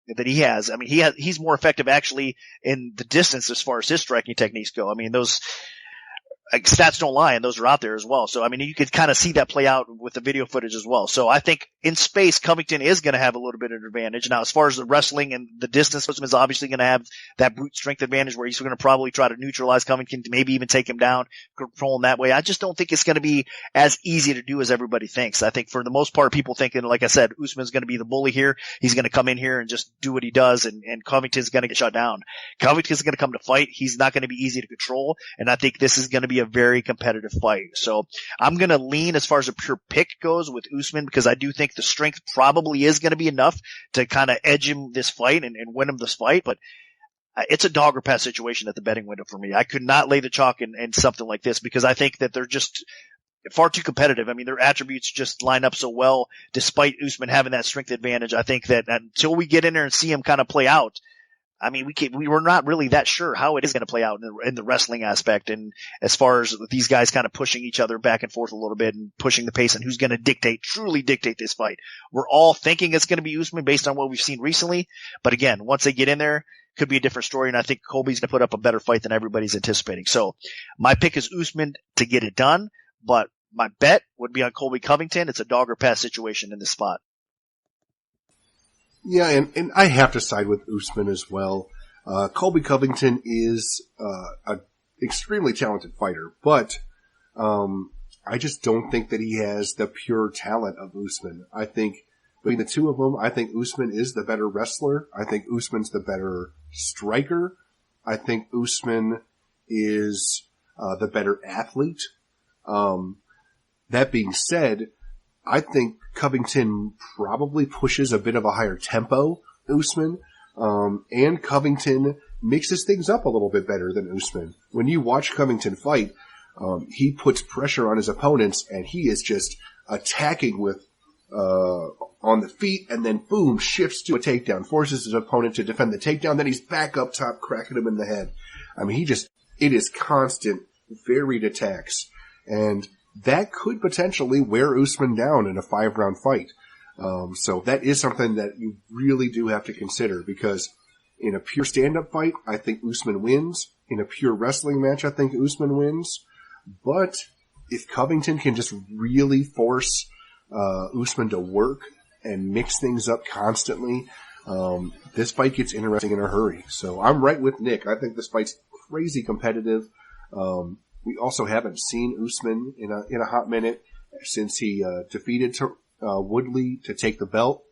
that he has, I mean, he's more effective actually in the distance as far as his striking techniques go. I mean, those stats don't lie, and those are out there as well. So, I mean, you could kind of see that play out with the video footage as well. So I think in space, Covington is going to have a little bit of an advantage. Now, as far as the wrestling and the distance, Usman is obviously going to have that brute strength advantage where he's going to probably try to neutralize Covington, to maybe even take him down, control him that way. I just don't think it's going to be as easy to do as everybody thinks. I think for the most part, people thinking, like I said, Usman's going to be the bully here. He's going to come in here and just do what he does, and Covington's going to get shut down. Covington's going to come to fight. He's not going to be easy to control, and I think this is going to be a very competitive fight. So I'm going to lean as far as a pure pick goes with Usman, because I do think the strength probably is going to be enough to kind of edge him this fight and win him this fight. But it's a dog or pass situation at the betting window for me. I could not lay the chalk in something like this, because I think that they're just far too competitive. I mean, their attributes just line up so well, despite Usman having that strength advantage. I think that until we get in there and see him kind of play out, I mean, we were not really that sure how it is going to play out in the wrestling aspect, and as far as these guys kind of pushing each other back and forth a little bit and pushing the pace, and who's going to truly dictate this fight. We're all thinking it's going to be Usman based on what we've seen recently, but again, once they get in there, could be a different story, and I think Colby's going to put up a better fight than everybody's anticipating. So my pick is Usman to get it done, but my bet would be on Colby Covington. It's a dog or pass situation in this spot. Yeah, and I have to side with Usman as well. Colby Covington is an extremely talented fighter, but I just don't think that he has the pure talent of Usman. I think between the two of them, I think Usman is the better wrestler. I think Usman's the better striker. I think Usman is the better athlete. That being said, I think Covington probably pushes a bit of a higher tempo, Usman, and Covington mixes things up a little bit better than Usman. When you watch Covington fight, he puts pressure on his opponents, and he is just attacking with on the feet, and then boom, shifts to a takedown, forces his opponent to defend the takedown, then he's back up top, cracking him in the head. I mean, it is constant, varied attacks, and that could potentially wear Usman down in a 5-round fight. So that is something that you really do have to consider, because in a pure stand-up fight, I think Usman wins. In a pure wrestling match, I think Usman wins. But if Covington can just really force Usman to work and mix things up constantly, this fight gets interesting in a hurry. So I'm right with Nick. I think this fight's crazy competitive. We also haven't seen Usman in a hot minute since he defeated Woodley to take the belt.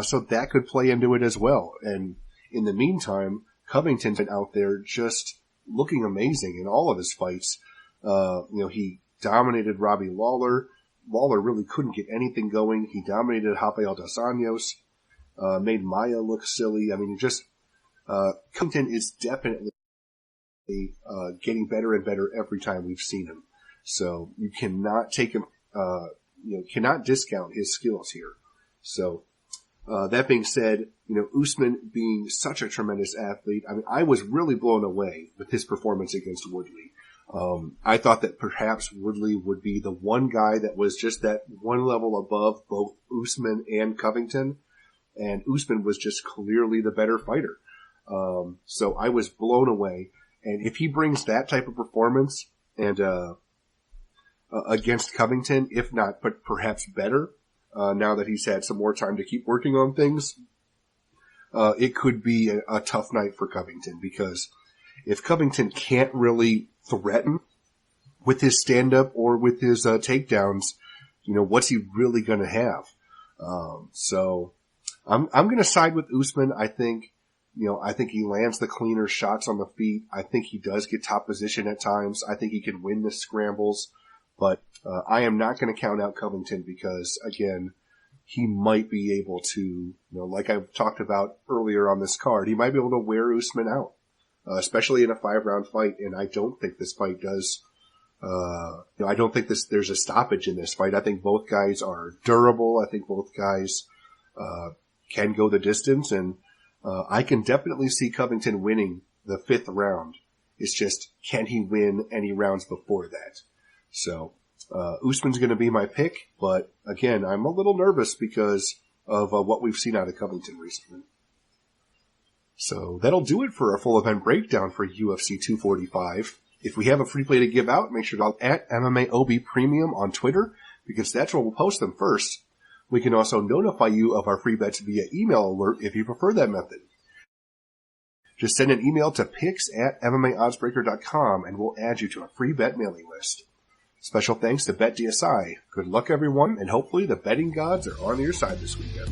So that could play into it as well. And in the meantime, Covington's been out there just looking amazing in all of his fights. He dominated Robbie Lawler. Lawler really couldn't get anything going. He dominated Rafael dos Anjos, made Maya look silly. I mean, Covington is definitely getting better and better every time we've seen him. So you cannot take him, cannot discount his skills here. So, that being said, Usman being such a tremendous athlete, I mean, I was really blown away with his performance against Woodley. I thought that perhaps Woodley would be the one guy that was just that one level above both Usman and Covington, and Usman was just clearly the better fighter. So I was blown away. And if he brings that type of performance and against Covington, if not, but perhaps better, now that he's had some more time to keep working on things, it could be a tough night for Covington, because if Covington can't really threaten with his stand-up or with his takedowns, what's he really going to have? So I'm going to side with Usman. I think he lands the cleaner shots on the feet. I think he does get top position at times. I think he can win the scrambles, but I am not going to count out Covington because, again, he might be able to, like I've talked about earlier on this card, he might be able to wear Usman out, especially in a 5-round fight. And I don't think this fight does. I don't think there's a stoppage in this fight. I think both guys are durable. I think both guys can go the distance, and I can definitely see Covington winning the 5th round. It's just, can he win any rounds before that? So Usman's going to be my pick, but again, I'm a little nervous because of what we've seen out of Covington recently. So that'll do it for our full event breakdown for UFC 245. If we have a free play to give out, make sure to at MMAOB Premium on Twitter, because that's where we'll post them first. We can also notify you of our free bets via email alert if you prefer that method. Just send an email to picks@MMAOddsBreaker.com and we'll add you to a free bet mailing list. Special thanks to BetDSI. Good luck, everyone, and hopefully the betting gods are on your side this weekend.